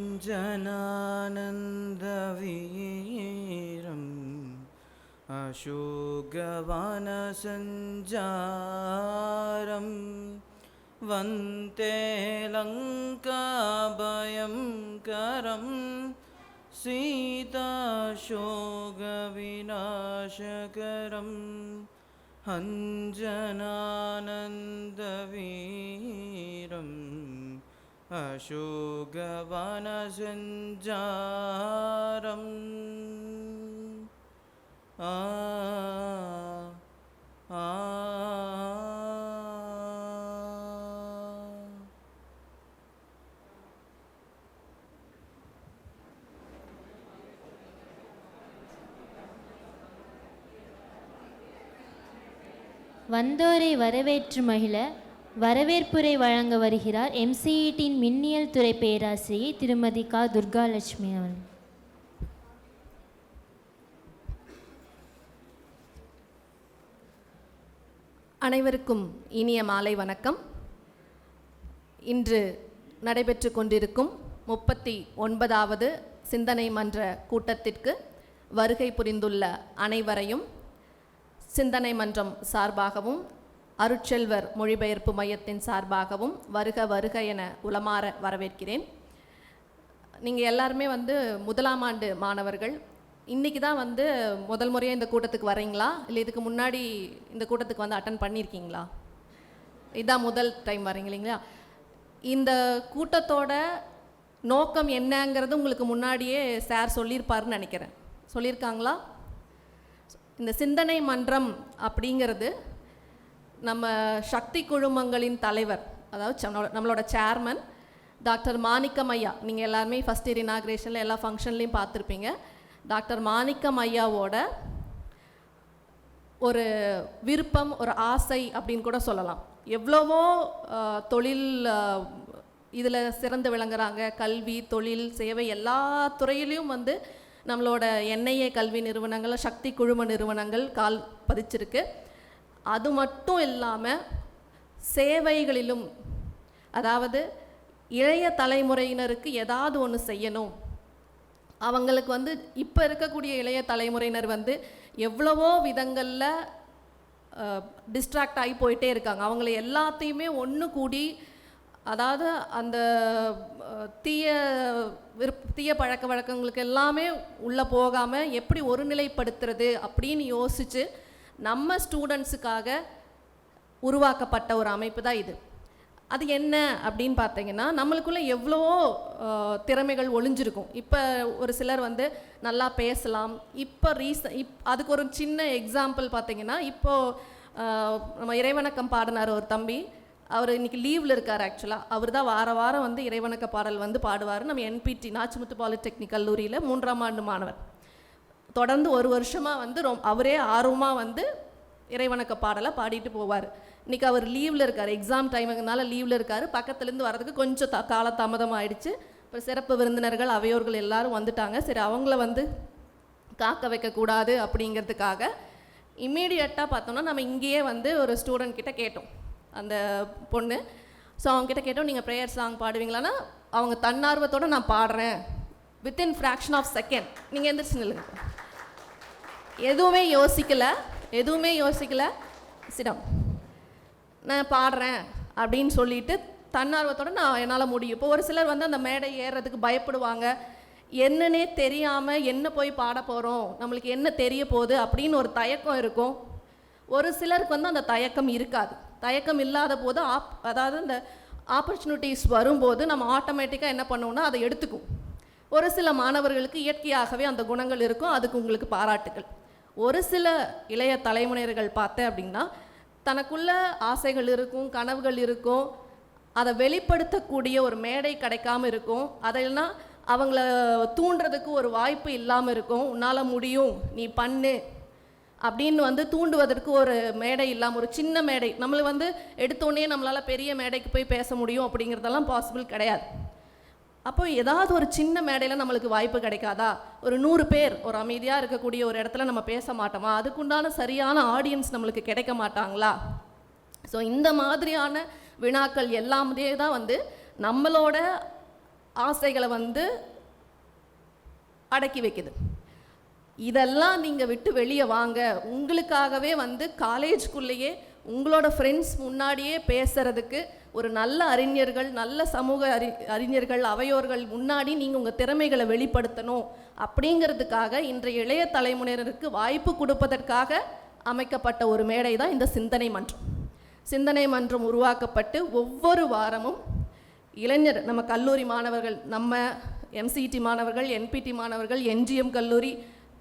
अञ्जनानन्दवीरम् अशोकवनसञ्जारं वन्दे लङ्काभयङ्करं सीताशोकविनाशकरम् अञ्जनानन्दवीरम् अशोकवनसञ्जारम् வந்தோரை வரவேற்று மகிழ வரவேற்புரை வழங்க வருகிறார் MCETயின் மின்னியல் துறை பேராசிரியை திருமதி க. துர்காலட்சுமி அவர்கள். அனைவருக்கும் இனிய மாலை வணக்கம். இன்று நடைபெற்று கொண்டிருக்கும் 39வது சிந்தனை மன்ற கூட்டத்திற்கு வருகை புரிந்துள்ள அனைவரையும் சிந்தனை மன்றம் சார்பாகவும் அருட்செல்வர் மொழிபெயர்ப்பு மையத்தின் சார்பாகவும் வருக வருக என உளமாற வரவேற்கிறேன். நீங்கள் எல்லாருமே முதலாம் ஆண்டு மாணவர்கள். இன்றைக்கி தான் முதல் முறையாக இந்த கூட்டத்துக்கு வரீங்களா, இல்லை இதுக்கு முன்னாடி இந்த கூட்டத்துக்கு அட்டன் பண்ணியிருக்கீங்களா? இதுதான் முதல் டைம் வரீங்க இல்லைங்களா? இந்த கூட்டத்தோட நோக்கம் என்னங்கிறது உங்களுக்கு முன்னாடியே சார் சொல்லியிருப்பாருன்னு நினைக்கிறேன். சொல்லியிருக்காங்களா? இந்த சிந்தனை மன்றம் அப்படிங்கிறது நம்ம சக்தி குழுமங்களின் தலைவர், அதாவது நம்மளோட சேர்மன் டாக்டர் மாணிக்கம் ஐயா. நீங்கள் எல்லாருமே ஃபஸ்ட் இயர் இனாக்ரேஷனில் எல்லா ஃபங்க்ஷன்லேயும் பார்த்துருப்பீங்க. டாக்டர் மாணிக்கம் ஐயாவோட ஒரு விருப்பம், ஒரு ஆசை அப்படின்னு கூட சொல்லலாம். எவ்வளவோ தொழில் இதில் சிறந்து விளங்குறாங்க. கல்வி, தொழில், சேவை எல்லா துறையிலையும் நம்மளோட NIA கல்வி நிறுவனங்கள், சக்தி குழும நிறுவனங்கள் கால் பதிச்சிருக்கு. அது மட்டும் இல்லாமல் சேவைகளிலும், அதாவது இளைய தலைமுறையினருக்கு ஏதாவது ஒன்று செய்யணும். அவங்களுக்கு இப்போ இருக்கக்கூடிய இளைய தலைமுறையினர் எவ்வளவோ விதங்களில் டிஸ்ட்ராக்ட் ஆகி போயிட்டே இருக்காங்க. அவங்கள எல்லாத்தையுமே ஒன்று கூடி, அதாவது அந்த தீய பழக்க வழக்கங்களுக்கு எல்லாமே உள்ளே போகாமல் எப்படி ஒருநிலைப்படுத்துறது அப்படின்னு யோசித்து நம்ம ஸ்டூடெண்ட்ஸுக்காக உருவாக்கப்பட்ட ஒரு அமைப்பு தான் இது. அது என்ன அப்படின்னு பார்த்தீங்கன்னா, நம்மளுக்குள்ளே எவ்வளவோ திறமைகள் ஒளிஞ்சிருக்கும். இப்போ ஒரு சிலர் நல்லா பேசலாம். இப்போ அதுக்கு ஒரு சின்ன எக்ஸாம்பிள் பார்த்தீங்கன்னா, இப்போது நம்ம இறைவணக்கம் பாடினார் ஒரு தம்பி. அவர் இன்றைக்கி லீவில் இருக்கார். ஆக்சுவலாக அவர் தான் வாரம் இறைவணக்க பாடல் பாடுவார். நம்ம NPT நாச்சிமுத்து பாலிடெக்னிக் கல்லூரியில் 3ஆம் ஆண்டு மாணவர். தொடர்ந்து ஒரு வருஷமாக அவரே ஆர்வமாக இறைவணக்க பாடலை பாடிட்டு போவார். இன்றைக்கி அவர் லீவில் இருக்கார். எக்ஸாம் டைமுங்கனால லீவில் இருக்கார். பக்கத்துலேருந்து வரதுக்கு கொஞ்சம் காலதாமதம் ஆயிடுச்சு. இப்போ சிறப்பு விருந்தினர்கள் அவையோர்கள் எல்லோரும் வந்துட்டாங்க. சரி, அவங்கள காக்க வைக்கக்கூடாது அப்படிங்கிறதுக்காக இம்மீடியட்டாக பார்த்தோன்னா நம்ம இங்கேயே ஒரு ஸ்டூடெண்ட் கிட்ட கேட்டோம், அந்த பொண்ணு. ஸோ அவங்ககிட்ட கேட்டோம், நீங்கள் ப்ரேயர் சாங் பாடுவீங்களான்னா அவங்க தன்னார்வத்தோடு நான் பாடுறேன், வித்தின் ஃப்ராக்ஷன் ஆஃப் செகண்ட் நீங்கள் எந்திரிச்சு நில்லுங்க. எதுவுமே யோசிக்கலை, சிடம் நான் பாடுறேன் அப்படின்னு சொல்லிட்டு தன்னார்வத்தோடு நான் என்னால் முடியும். இப்போ ஒரு சிலர் அந்த மேடை ஏறுறதுக்கு பயப்படுவாங்க. என்னன்னே தெரியாமல் என்ன போய் பாட போகிறோம், நம்மளுக்கு என்ன தெரிய போகுது அப்படின்னு ஒரு தயக்கம் இருக்கும். ஒரு சிலருக்கு அந்த தயக்கம் இருக்காது. தயக்கம் இல்லாத போது அதாவது இந்த ஆப்பர்ச்சுனிட்டிஸ் வரும்போது நம்ம ஆட்டோமேட்டிக்காக என்ன பண்ணுவோம்னா அதை எடுத்துக்கும். ஒரு சில மாணவர்களுக்கு இயற்கையாகவே அந்த குணங்கள் இருக்கும். அதுக்கு உங்களுக்கு பாராட்டுகள். ஒரு சில இளைய தலைமுறைகள் பார்த்தேன் அப்படின்னா, தனக்குள்ள ஆசைகள் இருக்கும், கனவுகள் இருக்கும், அதை வெளிப்படுத்தக்கூடிய ஒரு மேடை கிடைக்காம இருக்கும். அதெல்லாம் அவங்கள தூண்டுறதுக்கு ஒரு வாய்ப்பு இல்லாமல் இருக்கும். உன்னால் முடியும், நீ பண்ணு அப்படின்னு தூண்டுவதற்கு ஒரு மேடை இல்லாமல், ஒரு சின்ன மேடை. நம்மளை எடுத்தோடனே நம்மளால் பெரிய மேடைக்கு போய் பேச முடியும் அப்படிங்கிறதெல்லாம் பாசிபிள் கிடையாது. அப்போ ஏதாவது ஒரு சின்ன மேடையில் நம்மளுக்கு வாய்ப்பு கிடைக்காதா? ஒரு 100 பேர் ஒரு அமைதியாக இருக்கக்கூடிய ஒரு இடத்துல நம்ம பேச மாட்டோமா? அதுக்குண்டான சரியான ஆடியன்ஸ் நம்மளுக்கு கிடைக்க மாட்டாங்களா? ஸோ இந்த மாதிரியான வினாக்கள் எல்லாமே தான் நம்மளோட ஆசைகளை வந்து அடக்கி வைக்குது. இதெல்லாம் நீங்கள் விட்டு வெளியே வாங்க. உங்களுக்காகவே வந்து காலேஜ்குள்ளேயே உங்களோட ஃப்ரெண்ட்ஸ் முன்னாடியே பேசுகிறதுக்கு ஒரு நல்ல அறிஞர்கள், நல்ல சமூக அறிஞர்கள், அவையோர்கள் முன்னாடி நீங்கள் உங்கள் திறமைகளை வெளிப்படுத்தணும் அப்படிங்கிறதுக்காக இன்றைய இளைய தலைமுறையினருக்கு வாய்ப்பு கொடுப்பதற்காக அமைக்கப்பட்ட ஒரு மேடை தான் இந்த சிந்தனை மன்றம். சிந்தனை மன்றம் உருவாக்கப்பட்டு ஒவ்வொரு வாரமும் இளைஞர், நம்ம கல்லூரி மாணவர்கள், நம்ம MCET மாணவர்கள், NPT மாணவர்கள், NGM கல்லூரி,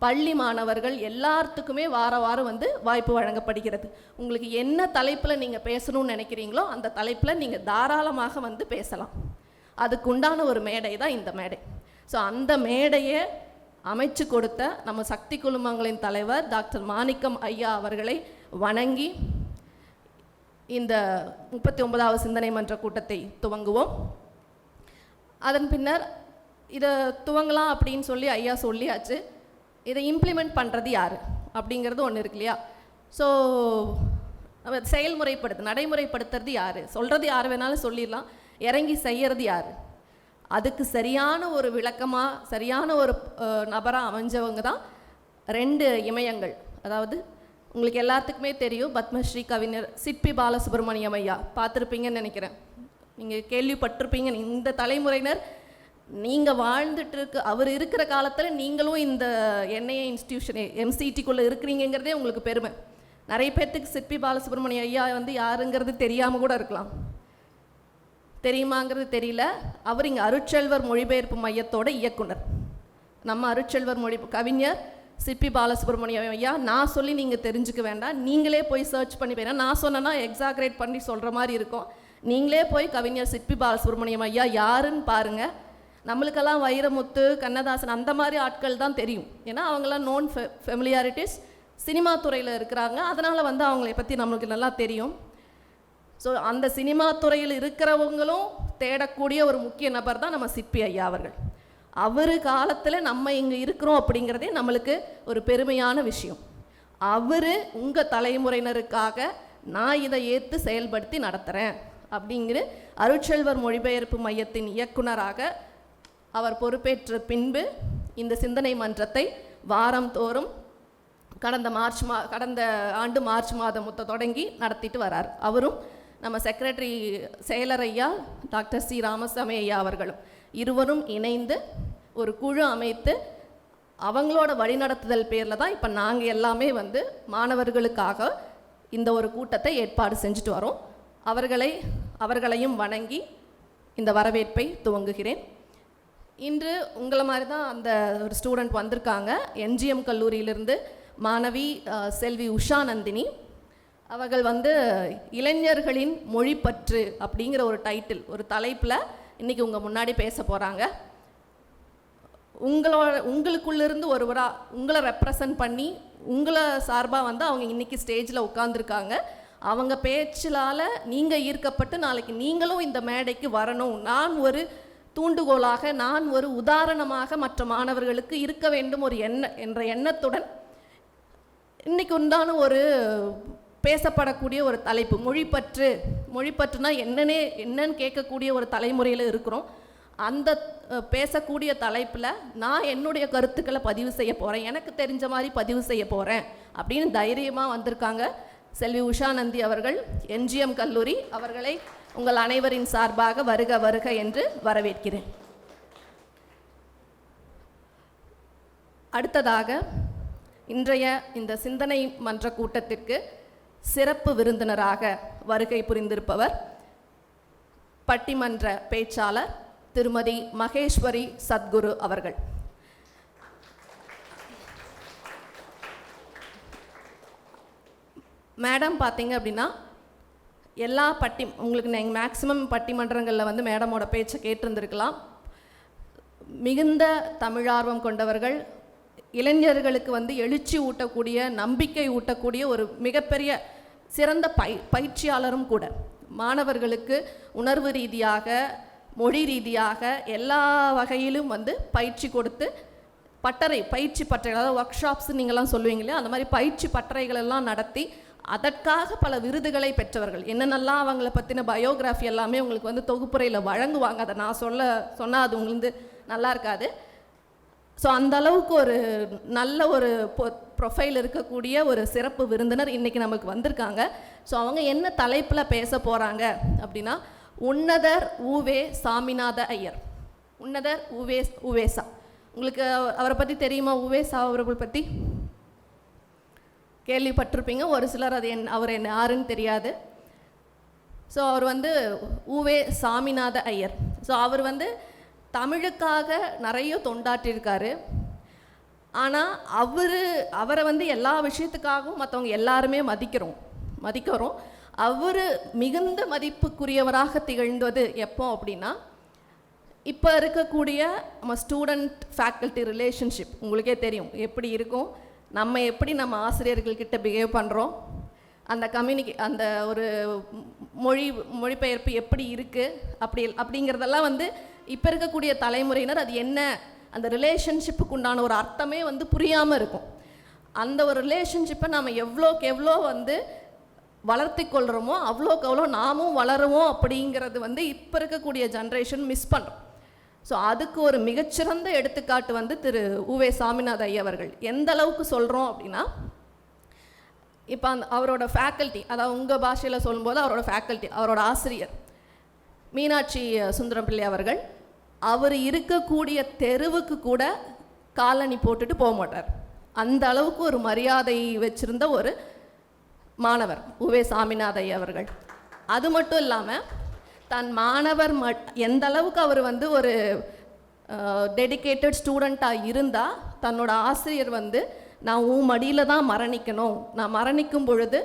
பள்ளி மாணவர்கள் எல்லாத்துக்குமே வாரம் வந்து வாய்ப்பு வழங்கப்படுகிறது. உங்களுக்கு என்ன தலைப்பில் நீங்கள் பேசணும்னு நினைக்கிறீங்களோ அந்த தலைப்பில் நீங்கள் தாராளமாக வந்து பேசலாம். அதுக்குண்டான ஒரு மேடை தான் இந்த மேடை. ஸோ அந்த மேடையை அமைச்சு கொடுத்த நம்ம சக்தி குழுமங்களின் தலைவர் டாக்டர் மாணிக்கம் ஐயா அவர்களை வணங்கி இந்த 39வது சிந்தனை மன்ற கூட்டத்தை துவங்குவோம். அதன் பின்னர் இதை துவங்கலாம் அப்படின்னு சொல்லி ஐயா சொல்லியாச்சு. இதை இம்ப்ளிமெண்ட் பண்ணுறது யார் அப்படிங்கிறது ஒன்று இருக்கு இல்லையா? ஸோ நடைமுறைப்படுத்துறது யார்? சொல்கிறது யார் வேணாலும் சொல்லிடலாம், இறங்கி செய்கிறது யார்? அதுக்கு சரியான ஒரு விளக்கமாக, சரியான ஒரு நபராக அமைஞ்சவங்க தான் 2 இமயங்கள். அதாவது உங்களுக்கு எல்லாத்துக்குமே தெரியும், பத்மஸ்ரீ கவிஞர் சிற்பி பாலசுப்ரமணியம் ஐயா, பார்த்துருப்பீங்கன்னு நினைக்கிறேன், நீங்கள் கேள்விப்பட்டிருப்பீங்க. இந்த தலைமுறையினர் நீங்கள் வாழ்ந்துட்டு அவர் இருக்கிற காலத்தில் நீங்களும் இந்த NIA இன்ஸ்டிடியூஷன் MCETக்குள்ளே இருக்கிறீங்கிறதே உங்களுக்கு பெருமை. நிறைய பேர்த்துக்கு சிற்பி பாலசுப்ரமணிய ஐயா வந்து யாருங்கிறது தெரியாமல் கூட இருக்கலாம், தெரியுமாங்கிறது தெரியல. அவர் இங்கே அருட்செல்வர் மொழிபெயர்ப்பு மையத்தோட இயக்குனர். நம்ம அருட்செல்வர் கவிஞர் சிற்பி பாலசுப்ரமணியம் ஐயா நான் சொல்லி நீங்கள் தெரிஞ்சுக்க வேண்டாம், நீங்களே போய் சர்ச் பண்ணி போயினா, நான் சொன்னேன்னா எக்ஸாக்ரேட் பண்ணி சொல்கிற மாதிரி இருக்கும். நீங்களே போய் கவிஞர் சிற்பி பாலசுப்ரமணியம் ஐயா யாருன்னு பாருங்கள். நம்மளுக்கெல்லாம் வைரமுத்து, கண்ணதாசன் அந்த மாதிரி ஆட்கள் தான் தெரியும். ஏன்னா அவங்களாம் நோன் ஃபெமிலியாரிட்டிஸ், சினிமா துறையில் இருக்கிறாங்க. அதனால் வந்து அவங்களை பற்றி நம்மளுக்கு நல்லா தெரியும். ஸோ அந்த சினிமா துறையில் இருக்கிறவங்களும் தேடக்கூடிய ஒரு முக்கிய நபர் தான் நம்ம சிற்பி ஐயா அவர்கள். அவர் காலத்தில் நம்ம இங்கே இருக்கிறோம் அப்படிங்கிறதே நம்மளுக்கு ஒரு பெருமையான விஷயம். அவர் உங்கள் தலைமுறையினருக்காக நான் இதை ஏற்று செயல்படுத்தி நடத்துகிறேன் அப்படிங்கிற அருட்செல்வர் மொழிபெயர்ப்பு மையத்தின் இயக்குனராக அவர் பொறுப்பேற்ற பின்பு இந்த சிந்தனை மன்றத்தை வாரந்தோறும் கடந்த ஆண்டு மார்ச் மாதம் தொடங்கி நடத்திட்டு வரார். அவரும் நம்ம செக்ரட்டரி செயலர் ஐயா டாக்டர் C. ராமசாமி ஐயா அவர்களும் இருவரும் இணைந்து ஒரு குழு அமைத்து அவங்களோட வழிநடத்துதல் பேரில் தான் இப்போ நாங்கள் எல்லாமே வந்து மாணவர்களுக்காக இந்த ஒரு கூட்டத்தை ஏற்பாடு செஞ்சுட்டு வரோம். அவர்களையும் வணங்கி இந்த வரவேற்பை துவங்குகிறேன். இன்று உங்களை மாதிரி தான் அந்த ஒரு ஸ்டூடெண்ட் வந்திருக்காங்க. NGM கல்லூரியிலிருந்து மாணவி செல்வி உஷா நந்தினி அவர்கள் வந்து இளைஞர்களின் மொழிப்பற்று அப்படிங்கிற ஒரு தலைப்பில் இன்றைக்கி உங்கள் முன்னாடி பேச போகிறாங்க. உங்களுக்குள்ளிருந்து ஒருவராக உங்களை ரெப்ரசன்ட் பண்ணி உங்களை சார்பாக வந்து அவங்க இன்றைக்கி ஸ்டேஜில் உட்காந்துருக்காங்க. அவங்க பேச்சிலால் நீங்கள் ஈர்க்கப்பட்டு நாளைக்கு நீங்களும் இந்த மேடைக்கு வரணும், நான் ஒரு தூண்டுகோலாக, நான் ஒரு உதாரணமாக மற்ற மாணவர்களுக்கு இருக்க வேண்டும் என்ற எண்ணத்துடன் இன்றைக்கு உண்டான ஒரு பேசப்படக்கூடிய ஒரு தலைப்பு மொழிப்பற்றுனா என்னன்னு கேட்கக்கூடிய ஒரு தலைமுறையில் இருக்கிறோம். அந்த பேசக்கூடிய தலைப்பில் நான் என்னுடைய கருத்துக்களை பதிவு செய்ய போகிறேன், எனக்கு தெரிஞ்ச மாதிரி பதிவு செய்ய போகிறேன் அப்படின்னு தைரியமாக வந்திருக்காங்க செல்வி உஷா நந்தி அவர்கள், NGM கல்லூரி. அவர்களை உங்கள் அனைவரின் சார்பாக வருக வருக என்று வரவேற்கிறேன். அடுத்ததாக இன்றைய இந்த சிந்தனை மன்ற கூட்டத்திற்கு சிறப்பு விருந்தினராக வருகை புரிந்திருப்பவர் பட்டிமன்ற பேச்சாளர் திருமதி மகேஸ்வரி சத்குரு அவர்கள். மேடம் பார்த்தீங்க அப்படின்னா எல்லா உங்களுக்கு நீங்கள் மேக்ஸிமம் பட்டிமன்றங்களில் வந்து மேடமோட பேச்சை கேட்டிருந்துருக்கலாம். மிகுந்த தமிழார்வம் கொண்டவர்கள், இளைஞர்களுக்கு வந்து எழுச்சி ஊட்டக்கூடிய, நம்பிக்கை ஊட்டக்கூடிய ஒரு மிகப்பெரிய சிறந்த பயிற்சியாளரும் கூட. மாணவர்களுக்கு உணர்வு ரீதியாக, மொழி ரீதியாக எல்லா வகையிலும் வந்து பயிற்சி கொடுத்து பயிற்சி பட்டறை, அதாவது ஒர்க் ஷாப்ஸ் நீங்கள்லாம் சொல்லுவீங்க இல்லையா, அந்த மாதிரி பயிற்சி பட்டறைகள் எல்லாம் நடத்தி அதற்காக பல விருதுகளை பெற்றவர்கள். என்னென்னலாம் அவங்கள பற்றின பயோகிராஃபி எல்லாமே உங்களுக்கு வந்து தொகுப்புரையில் வழங்குவாங்க. அதை நான் சொன்னால் அது உங்களுக்கு நல்லா இருக்காது. ஸோ அந்த அளவுக்கு ஒரு நல்ல ஒரு ப்ரொஃபைல் இருக்கக்கூடிய ஒரு சிறப்பு விருந்தினர் இன்றைக்கி நமக்கு வந்திருக்காங்க. ஸோ அவங்க என்ன தலைப்பில் பேச போகிறாங்க அப்படின்னா, உன்னதர் உவே சாமிநாத ஐயர். உன்னதர் உவேசா. உங்களுக்கு அவரை பற்றி தெரியுமா? உவேசா அவர்கள் பற்றி கேள்விப்பட்டிருப்பீங்க. ஒரு சிலர் அது அவர் யாருன்னு தெரியாது. ஸோ அவர் வந்து உவே சாமிநாத ஐயர். ஸோ அவர் வந்து தமிழுக்காக நிறைய தொண்டாற்றியிருக்காரு. ஆனால் அவரை வந்து எல்லா விஷயத்துக்காகவும் மற்றவங்க எல்லாருமே மதிக்கிறோம். அவர் மிகுந்த மதிப்புக்குரியவராக திகழ்ந்தது எப்போ அப்படின்னா, இப்போ இருக்கக்கூடிய நம்ம ஸ்டூடெண்ட் ஃபேக்கல்ட்டி ரிலேஷன்ஷிப் உங்களுக்கே தெரியும் எப்படி இருக்கும். நம்ம எப்படி நம்ம ஆசிரியர்கள்கிட்ட பிஹேவ் பண்ணுறோம், அந்த அந்த ஒரு மொழிபெயர்ப்பு எப்படி இருக்குது அப்படிங்கிறதெல்லாம் வந்து இப்போ இருக்கக்கூடிய தலைமுறையினர் அது என்ன அந்த ரிலேஷன்ஷிப்புக்கு உண்டான ஒரு அர்த்தமே வந்து புரியாமல் இருக்கும். அந்த ஒரு ரிலேஷன்ஷிப்பை நம்ம எவ்வளோக்கு எவ்வளோ வந்து வளர்த்தி கொள்கிறோமோ அவ்வளோக்கு அவ்வளோ நாமும் வளருவோம் அப்படிங்கிறது வந்து இப்போ இருக்கக்கூடிய ஜென்ரேஷன் மிஸ் பண்ணுறோம். ஸோ அதுக்கு ஒரு மிகச்சிறந்த எடுத்துக்காட்டு வந்து திரு உவே சாமிநாத ஐயா அவர்கள். எந்த அளவுக்கு சொல்கிறோம் அப்படின்னா, இப்போ அவரோட ஃபேக்கல்ட்டி, அதாவது உங்கள் பாஷையில் சொல்லும்போது அவரோட ஃபேக்கல்ட்டி, அவரோட ஆசிரியர் மீனாட்சி சுந்தரம் பிள்ளை அவர்கள், அவர் இருக்கக்கூடிய தெருவுக்கு கூட காலணி போட்டுட்டு போக மாட்டார். அந்த அளவுக்கு ஒரு மரியாதை வச்சுருந்த ஒரு மாணவர் உவே சாமிநாத ஐயா அவர்கள். அது மட்டும் இல்லாமல் தன் மாணவர் எந்த அளவுக்கு அவர் வந்து ஒரு டெடிக்கேட்டட் ஸ்டூடெண்ட்டாக இருந்தால், தன்னோட ஆசிரியர் வந்து நான் உன் மடியில் தான் மரணிக்கணும், நான் மரணிக்கும் பொழுது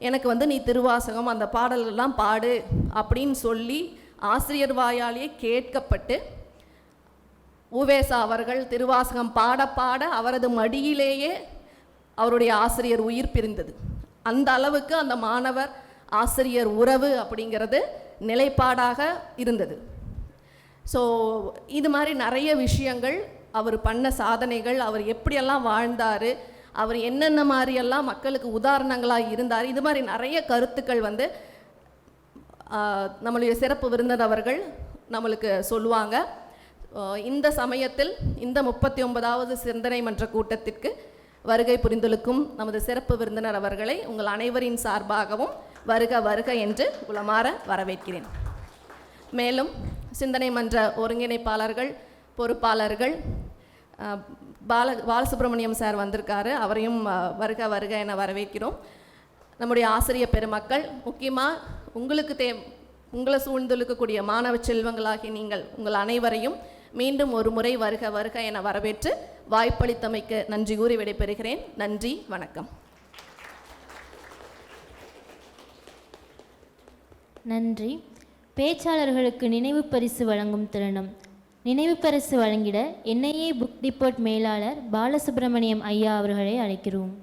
எனக்கு வந்து நீ திருவாசகம் அந்த பாடல்கள்லாம் பாடு அப்படின்னு சொல்லி ஆசிரியர் வாயாலேயே கேட்கப்பட்டு உவேசா அவர்கள் திருவாசகம் பாட பாட அவரது மடியிலேயே அவருடைய ஆசிரியர் உயிர் பிரிந்தது. அந்த அளவுக்கு அந்த மாணவர் ஆசிரியர் உறவு அப்படிங்கிறது நிலைப்பாடாக இருந்தது. ஸோ இது மாதிரி நிறைய விஷயங்கள், அவர் பண்ண சாதனைகள், அவர் எப்படியெல்லாம் வாழ்ந்தார், அவர் என்னென்ன மாதிரியெல்லாம் மக்களுக்கு உதாரணங்களாக இருந்தார், இது மாதிரி நிறைய கருத்துக்கள் வந்து நம்மளுடைய சிறப்பு விருந்தினர் அவர்கள் நம்மளுக்கு சொல்லுவாங்க. இந்த சமயத்தில் இந்த 39வது சிந்தனை மன்ற கூட்டத்திற்கு வருகை புரிந்துள்ள நமது சிறப்பு விருந்தினர் அவர்களை உங்கள் அனைவரின் சார்பாகவும் வருக வருக என்று உளமாற வரவேற்கிறேன். மேலும் சிந்தனை மன்ற ஒருங்கிணைப்பாளர்கள், பொறுப்பாளர்கள், பாலசுப்ரமணியம் சார் வந்திருக்காரு, அவரையும் வருக வருக என வரவேற்கிறோம். நம்முடைய ஆசிரியர் பெருமக்கள், முக்கியமாக உங்களை சூழ்ந்திருக்கக்கூடிய மாணவ செல்வங்களாகி நீங்கள் உங்கள் அனைவரையும் மீண்டும் ஒரு முறை வருக வருக என வரவேற்று வாய்ப்பளித்தமைக்கு நன்றி கூறி விடைபெறுகிறேன். நன்றி, வணக்கம். நன்றி. பேச்சாளர்களுக்கு நினைவு பரிசு வழங்கும் தருணம். நினைவு பரிசு வழங்கிட NIA புக் டிப்போர்ட் மேலாளர் பாலசுப்ரமணியம் ஐயா அவர்களை அழைக்கிறோம்.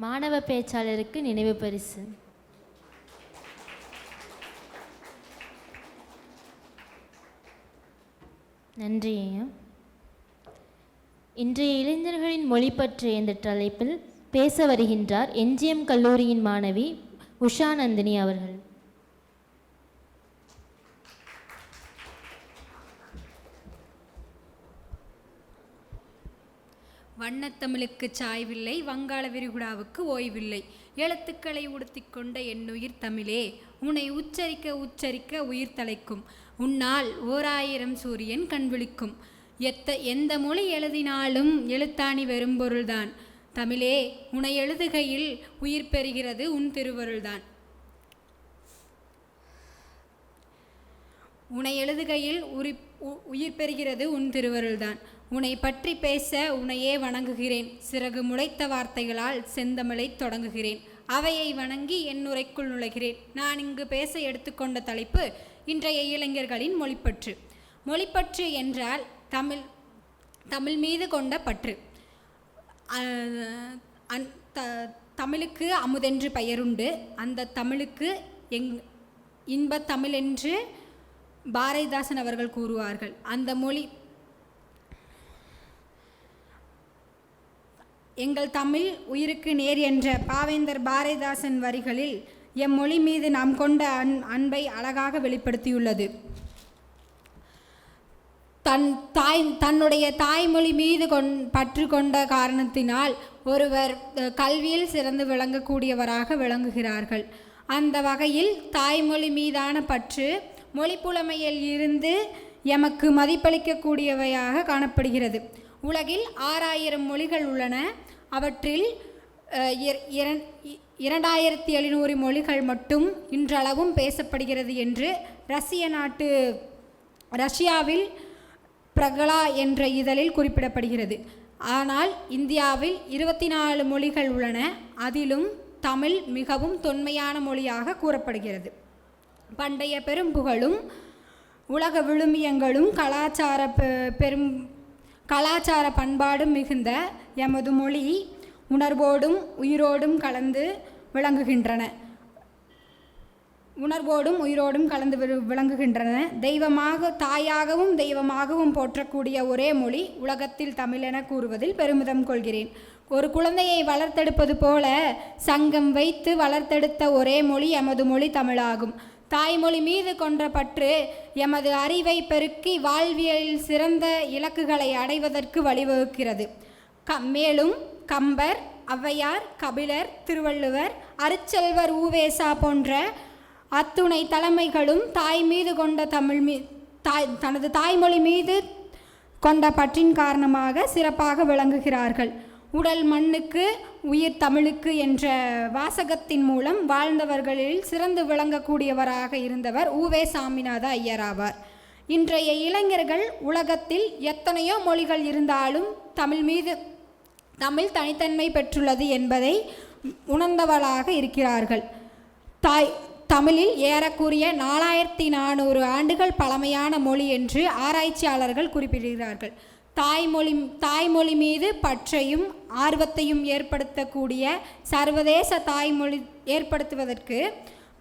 மாணவ பேச்சாளருக்கு நினைவு பரிசு. நன்றி ஐயா. இன்றைய இளைஞர்களின் மொழி பற்றிய என்ற தலைப்பில் பேச வருகின்றார் NGM கல்லூரியின் மாணவி உஷா நந்தினி அவர்கள். வண்ணத்தமிழுக்கு சாய்வில்லை, வங்காள விரிகுடாவுக்கு ஓய்வில்லை, எழுத்துக்களை உடுத்திக்கொண்ட என்னுயிர் தமிழே, உன்னை உச்சரிக்க உச்சரிக்க உயிர் தலைக்கும், உன்னால் 1000 சூரியன் கண்விழிக்கும், எந்த மொழி எழுதினாலும் எழுத்தாணி வெறும்பொருள்தான், தமிழே உன்னை எழுதுகையில் உயிர் பெறுகிறது உன் திருவருள்தான். உன்னை எழுதுகையில் உயிர் பெறுகிறது உன் திருவருள்தான். உன்னை பற்றி பேச உன்னையே வணங்குகிறேன். சிறகு முளைத்த வார்த்தைகளால் செந்தமிழை தொடங்குகிறேன். அவையை வணங்கி என் உரைக்குள் நுழைகிறேன். நான் இங்கு பேச எடுத்துக்கொண்ட தலைப்பு இன்றைய இளைஞர்களின் மொழிப்பற்று. மொழிப்பற்று என்றால் தமிழ் மீது கொண்ட பற்று. தமிழுக்கு அமுதென்று பெயருண்டு. அந்த தமிழுக்கு இன்பத் தமிழ் என்று பாரதிதாசன் அவர்கள் கூறுவார்கள். அந்த மொழி எங்கள் தமிழ் உயிருக்கு நேர் என்ற பாவேந்தர் பாரதிதாசன் வரிகளில் எம்மொழி மீது நாம் கொண்ட அன்பை அழகாக வெளிப்படுத்தியுள்ளது. தன்னுடைய தாய்மொழி மீது பற்று கொண்ட காரணத்தினால் ஒருவர் கல்வியில் சிறந்து விளங்கக்கூடியவராக விளங்குகிறார்கள். அந்த வகையில் தாய்மொழி மீதான பற்று மொழிப்புலமையில் இருந்து எமக்கு மதிப்பளிக்கக்கூடியவையாக காணப்படுகிறது. உலகில் 6000 மொழிகள் உள்ளன. அவற்றில் 2700 மொழிகள் மட்டும் இன்றளவும் பேசப்படுகிறது என்று ரஷ்யாவில் பிரகலா என்ற இதழில் குறிப்பிடப்படுகிறது. ஆனால் இந்தியாவில் 24 மொழிகள் உள்ளன. அதிலும் தமிழ் மிகவும் தொன்மையான மொழியாக கூறப்படுகிறது. பண்டைய பெரும்புகழும் உலக விழுமியங்களும் கலாச்சார பண்பாடும் மிகுந்த எமது மொழி உணர்வோடும் உயிரோடும் கலந்து விளங்குகின்றன. தாயாகவும் தெய்வமாகவும் போற்றக்கூடிய ஒரே மொழி உலகத்தில் தமிழ் என கூறுவதில் பெருமிதம் கொள்கிறேன். ஒரு குழந்தையை வளர்த்தெடுப்பது போல சங்கம் வைத்து வளர்த்தெடுத்த ஒரே மொழி எமது மொழி தமிழாகும். தாய்மொழி மீது கொண்ட பற்று எமது அறிவை பெருக்கி வாழ்வியலில் சிறந்த இலக்குகளை அடைவதற்கு வழிவகுக்கிறது. மேலும் கம்பர், ஔவையார், கபிலர், திருவள்ளுவர், அருட்செல்வர் உவேசா போன்ற அத்துணை தலைமைகளும் தனது தாய்மொழி மீது கொண்ட பற்றின் காரணமாக சிறப்பாக விளங்குகிறார்கள். உடல் மண்ணுக்கு உயிர் தமிழுக்கு என்ற வாசகத்தின் மூலம் வாழ்ந்தவர்களில் சிறந்து விளங்கக்கூடியவராக இருந்தவர் உவே சாமிநாத ஐயர் ஆவார். இன்றைய இளைஞர்கள் உலகத்தில் எத்தனையோ மொழிகள் இருந்தாலும் தமிழ் தனித்தன்மை பெற்றுள்ளது என்பதை உணர்ந்தவர்களாக இருக்கிறார்கள். தமிழில் ஏறக்குறைய 4400 ஆண்டுகள் பழமையான மொழி என்று ஆராய்ச்சியாளர்கள் குறிப்பிடுகிறார்கள். தாய்மொழி மீது பற்றையும் ஆர்வத்தையும் ஏற்படுத்தக்கூடிய சர்வதேச தாய்மொழி ஏற்படுத்துவதற்கு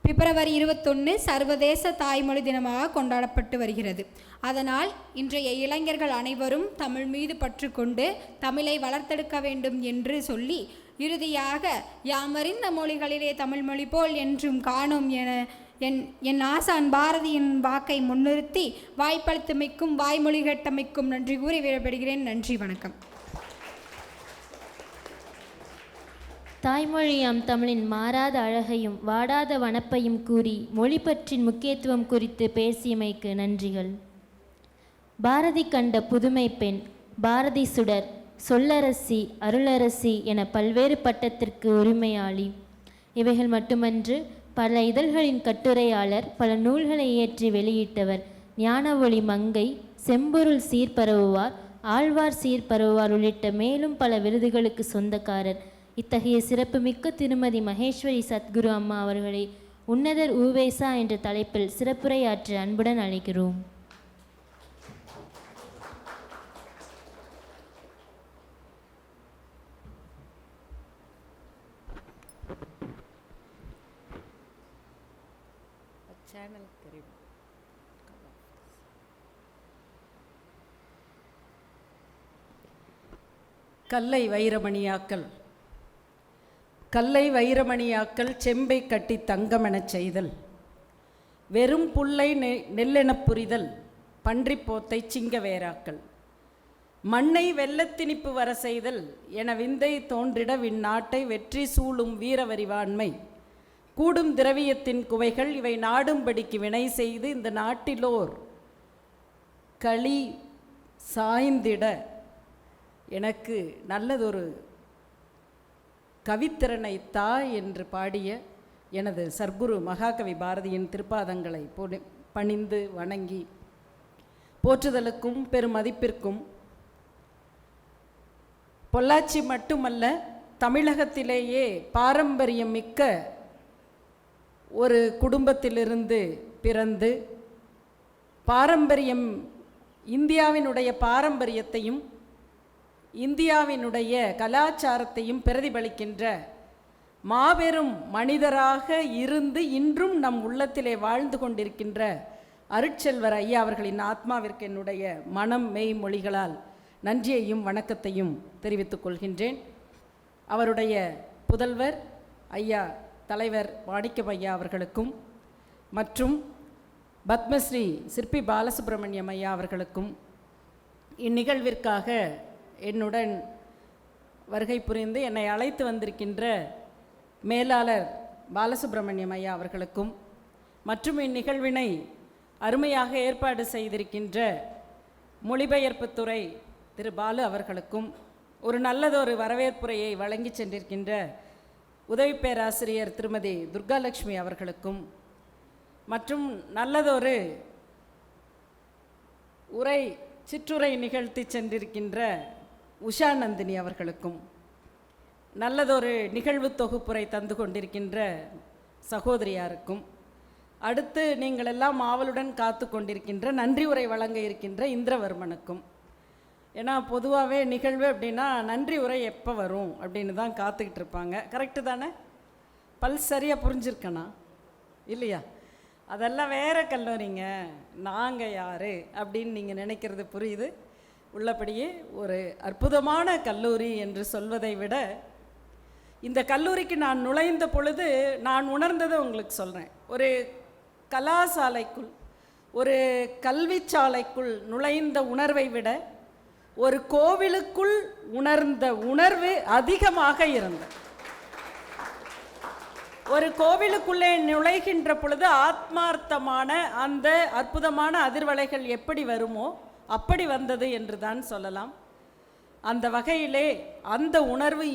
பிப்ரவரி 21 சர்வதேச தாய்மொழி தினமாக கொண்டாடப்பட்டு வருகிறது. அதனால் இன்றைய இளைஞர்கள் அனைவரும் தமிழ் மீது பற்று கொண்டு தமிழை வளர்த்தெடுக்க வேண்டும் என்று சொல்லி, இறுதியாக யாமறிந்த மொழிகளிலே தமிழ் மொழி போல் என்றும் காணும் என என் ஆசான் பாரதியின் வாக்கை முன்னிறுத்தி வாய்ப்பளித்தமைக்கும் வாய்மொழி கேட்டமைக்கும் நன்றி கூறி விடைபெறுகிறேன். நன்றி, வணக்கம். தாய்மொழியாம் தமிழின் மாறாத அழகையும் வாடாத வனப்பையும் கூறி மொழி பற்றின் முக்கியத்துவம் குறித்து பேசியமைக்கு நன்றிகள். பாரதி கண்ட புதுமை பெண், பாரதி சுடர், சொல்லரசி, அருளரசி என பல்வேறு பட்டத்திற்கு உரிமையாளி. இவைகள் மட்டுமன்று, பல இதழ்களின் கட்டுரையாளர், பல நூல்களை இயற்றி வெளியிட்டவர், ஞான ஒளி மங்கை, செம்பொருள் சீர்பரவுவார், ஆழ்வார் சீர்பரவுவார் உள்ளிட்ட மேலும் பல விருதுகளுக்கு சொந்தக்காரர். இத்தகைய சிறப்புமிக்க திருமதி மகேஸ்வரி சத்குரு அம்மா அவர்களை உன்னதர் உவேசா என்ற தலைப்பில் சிறப்புரையாற்ற அன்புடன் அழைக்கிறோம். கல்லை வைரமணியாக்கல் செம்பை கட்டி தங்கமெனச் செய்தல், வெறும் புல்லை நெல்லெனப் புரிதல், பன்றிப்போத்தை சிங்கவேராக்கல், மண்ணை வெள்ளத்திணிப்பு வர செய்தல் என விந்தை தோன்றிட விந்நாட்டை வெற்றி சூழும் வீரவரிவாண்மை கூடும் திரவியத்தின் குவைகள் இவை நாடும்படிக்கு வினை செய்து இந்த நாட்டிலோர் களி சாய்ந்திட எனக்கு நல்லதொரு கவித்திறனை தா என்று பாடிய எனது சர்க்குரு மகாகவி பாரதியின் திருப்பாதங்களை பணிந்து வணங்கி போற்றுதலுக்கும் பெருமதிப்பிற்கும் பொள்ளாச்சி மட்டுமல்ல, தமிழகத்திலேயே பாரம்பரியம் மிக்க ஒரு குடும்பத்திலிருந்து பிறந்து இந்தியாவினுடைய பாரம்பரியத்தையும் இந்தியாவினுடைய கலாச்சாரத்தையும் பிரதிபலிக்கின்ற மாபெரும் மனிதராக இருந்து இன்றும் நம் உள்ளத்திலே வாழ்ந்து கொண்டிருக்கின்ற அருட்செல்வர் ஐயா அவர்களின் ஆத்மாவிற்கு என்னுடைய மனம் மெய் மொழிகளால் நன்றியையும் வணக்கத்தையும் தெரிவித்துக் கொள்கின்றேன். அவருடைய புதல்வர் ஐயா தலைவர் மாணிக்கம் ஐயா அவர்களுக்கும் மற்றும் பத்மஸ்ரீ சிற்பி பாலசுப்ரமணியம் ஐயா அவர்களுக்கும் இந்நிகழ்விற்காக என்னுடன் வருகை புரிந்து என்னை அழைத்து வந்திருக்கின்ற மேலாளர் பாலசுப்ரமணியம் ஐயா அவர்களுக்கும் மற்றும் இந்நிகழ்வினை அருமையாக ஏற்பாடு செய்திருக்கின்ற மொழிபெயர்ப்புத்துறை திரு பாலு அவர்களுக்கும் ஒரு நல்லதொரு வரவேற்புரையை வழங்கி சென்றிருக்கின்ற உதவி பேராசிரியர் திருமதி துர்காலட்சுமி அவர்களுக்கும் மற்றும் நல்லதொரு சிற்றுரை நிகழ்த்தி சென்றிருக்கின்ற உஷா நந்தினி அவர்களுக்கும் நல்லதொரு நிகழ்வு தொகுப்புரை தந்து கொண்டிருக்கின்ற சகோதரியாருக்கும் அடுத்து நீங்கள் எல்லாம் ஆவலுடன் காத்து கொண்டிருக்கின்ற நன்றி உரை வழங்க இருக்கின்ற இந்திரவர்மனுக்கும். ஏன்னா பொதுவாகவே நிகழ்வு அப்படின்னா நன்றி உரை எப்போ வரும் அப்படின்னு தான் காத்துக்கிட்டு இருப்பாங்க. கரெக்டு தானே? பல்ஸ் சரியாக புரிஞ்சிருக்கண்ணா இல்லையா? அதெல்லாம் வேறு கல்லூரிங்க, நாங்கள் யார் அப்படின்னு நீங்கள் நினைக்கிறது புரியுது. உள்ளபடியே ஒரு அற்புதமான கல்லூரி என்று சொல்வதை விட இந்த கல்லூரிக்கு நான் நுழைந்த பொழுது நான் உணர்ந்ததை உங்களுக்கு சொல்கிறேன். ஒரு கலாசாலைக்குள் ஒரு கல்விச்சாலைக்குள் நுழைந்த உணர்வை விட ஒரு கோவிலுக்குள் உணர்ந்த உணர்வு அதிகமாக இருந்தது. ஒரு கோவிலுக்குள்ளே நுழைகின்ற பொழுது ஆத்மார்த்தமான அந்த அற்புதமான அதிர்வலைகள் எப்படி வருமோ அப்படி வந்தது என்று தான் சொல்லலாம். அந்த வகையிலே அந்த உணர்வு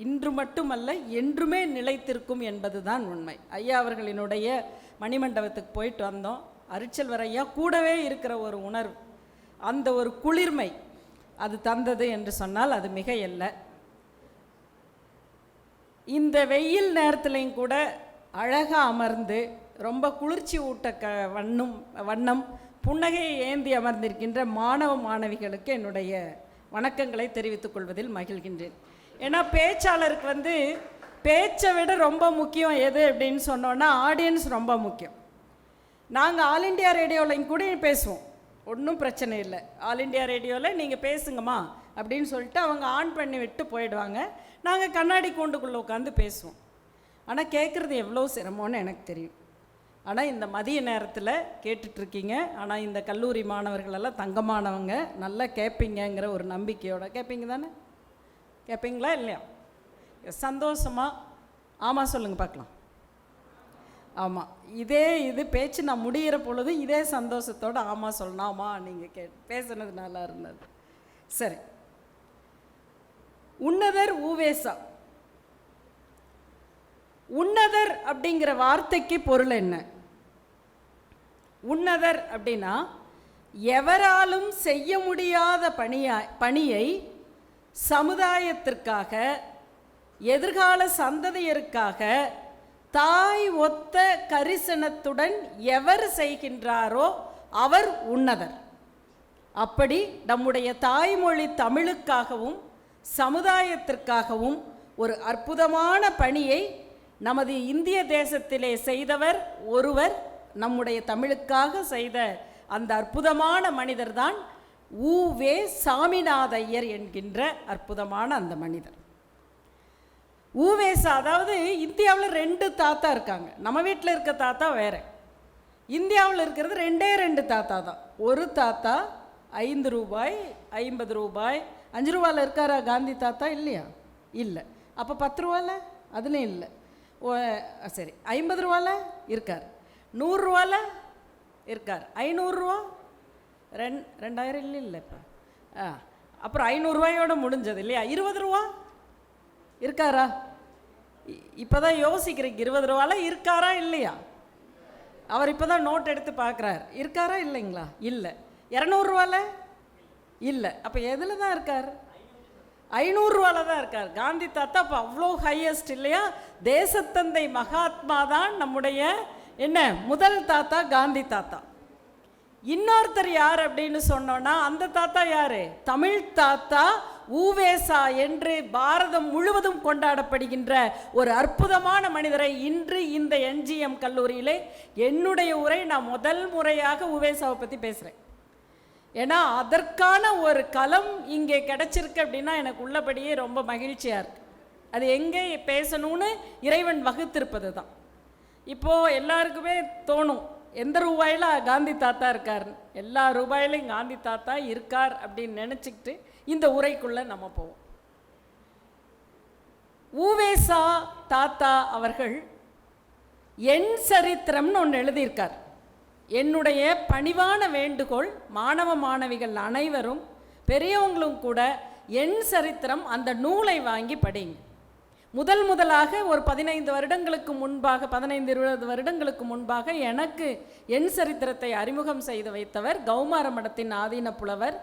இன்று மட்டுமல்ல என்றுமே நிலைத்திருக்கும் என்பது தான் உண்மை. ஐயா அவர்களினுடைய மணிமண்டபத்துக்கு போயிட்டு வந்தோம். அருட்செல்வர் ஐயா கூடவே இருக்கிற ஒரு உணர்வு, அந்த ஒரு குளிர்மை அது தந்தது என்று சொன்னால் அது மிகையல்ல. இந்த வெயில் நேரத்துலையும் கூட அழகாக அமர்ந்து ரொம்ப குளிர்ச்சி ஊட்ட வண்ணம் புன்னகையை ஏந்தி அமர்ந்திருக்கின்ற மாணவ மாணவிகளுக்கு என்னுடைய வணக்கங்களை தெரிவித்துக் கொள்வதில் மகிழ்கின்றேன். ஏன்னா பேச்சாளருக்கு பேச்சை விட ரொம்ப முக்கியம் எது அப்படின்னு சொன்னோன்னா ஆடியன்ஸ் ரொம்ப முக்கியம். நாங்கள் ஆல் இண்டியா ரேடியோவில் கூட பேசுவோம், ஒன்றும் பிரச்சனை இல்லை. ஆல் இண்டியா ரேடியோவில் நீங்கள் பேசுங்கம்மா அப்படின்னு சொல்லிட்டு அவங்க ஆன் பண்ணி விட்டு போயிடுவாங்க. நாங்கள் கண்ணாடி கூண்டுக்குள்ளே உட்காந்து பேசுவோம். ஆனால் கேட்குறது எவ்வளோ சிரமம்னு எனக்கு தெரியும். ஆனால் இந்த மதிய நேரத்தில் கேட்டுட்ருக்கீங்க. ஆனால் இந்த கல்லூரி மாணவர்களெல்லாம் தங்கமானவங்க, நல்லா கேட்பீங்கிற ஒரு நம்பிக்கையோட கேட்பீங்க தானே? கேட்பீங்களா இல்லையா? சந்தோஷமாக ஆமாம் சொல்லுங்கள் பார்க்கலாம். ஆமாம், இது பேச்சு நான் முடிகிற பொழுது இதே சந்தோஷத்தோடு ஆமாம் சொல்லணும். ஆமாம் நீங்கள் பேசுனது நல்லா இருந்தது. சரி, உன்னதர் ஊவேசா. உன்னதர் அப்படிங்கிற வார்த்தைக்கு பொருள் என்ன? உன்னதர் அப்படின்னா எவராலும் செய்ய முடியாத பணியை சமுதாயத்திற்காக, எதிர்கால சந்ததியருக்காக தாய் ஒத்த கரிசனத்துடன் எவர் செய்கின்றாரோ அவர் உன்னதர். அப்படி நம்முடைய தாய்மொழி தமிழுக்காகவும் சமுதாயத்திற்காகவும் ஒரு அற்புதமான பணியை நமது இந்திய தேசத்திலே செய்தவர் ஒருவர், நம்முடைய தமிழுக்காக செய்த அந்த அற்புதமான மனிதர் தான் உவே சாமிநாத ஐயர் என்கின்ற அற்புதமான அந்த மனிதர். ஊவேசா, அதாவது இந்தியாவில் 2 தாத்தா இருக்காங்க. நம்ம வீட்டில் இருக்க தாத்தா வேற, இந்தியாவில் இருக்கிறது 2 தாத்தா தான். ஒரு தாத்தா 5 ரூபாய் 50 ரூபாய் 5 ரூபாயில் இருக்காரா காந்தி தாத்தா? இல்லையா? இல்லை. அப்போ 10 ரூபாயில் அதுலேயும் இல்லை. சரி, 50 ரூபாயில் இருக்கார், 100 ரூபாயில் இருக்கார், 500 ரூபா 2000 இல்லை இப்போ. அப்புறம் 500 ரூபாயோடு முடிஞ்சது இல்லையா? 20 ரூபா இருக்காரா? இப்போ தான் யோசிக்கிறீங்க, 20 ரூபாயில் இருக்காரா இல்லையா? அவர் இப்போ தான் நோட் எடுத்து பார்க்குறார். இருக்காரா இல்லைங்களா? இல்லை. 200 இல்லை. அப்போ எதில் தான் இருக்கார்? 500 தான் இருக்கார். காந்தி தாத்தா அப்போ அவ்வளோ ஹையஸ்ட் இல்லையா? தேசத்தந்தை மகாத்மா தான் நம்முடைய என்ன முதல் தாத்தா காந்தி தாத்தா. இன்னொருத்தர் யார் அப்படின்னு சொன்னோன்னா அந்த தாத்தா யார்? தமிழ் தாத்தா ஊவேசா என்று பாரதம் முழுவதும் கொண்டாடப்படுகின்ற ஒரு அற்புதமான மனிதரை இன்று இந்த NGM கல்லூரியிலே என்னுடைய உரை நான் முதல் முறையாக ஊவேசாவை பற்றி பேசுகிறேன். ஏன்னா அதற்கான ஒரு களம் இங்கே கிடச்சிருக்கு அப்படின்னா எனக்கு உள்ளபடியே ரொம்ப மகிழ்ச்சியாக இருக்குது. அது எங்கே பேசணும்னு இறைவன் வகுத்திருப்பது தான். இப்போது எல்லாருக்குமே தோணும் எந்த ரூபாயில் காந்தி தாத்தா இருக்கார், எல்லா ரூபாயிலையும் காந்தி தாத்தா இருக்கார் அப்படின்னு நினச்சிக்கிட்டு இந்த உரைக்குள்ளே நம்ம போவோம். ஊவேசா தாத்தா அவர்கள் என் சரித்திரம்னு ஒன்று எழுதியிருக்கார். என்னுடைய பணிவான வேண்டுகோள், மாணவ மாணவிகள் அனைவரும் பெரியவங்களும் கூட என் சரித்திரம் அந்த நூலை வாங்கி படிங்க. முதலாக ஒரு 15 வருடங்களுக்கு முன்பாக 15-20 வருடங்களுக்கு முன்பாக எனக்கு என் சரித்திரத்தை அறிமுகம் செய்து வைத்தவர் கௌமார மடத்தின் ஆதீன புலவர்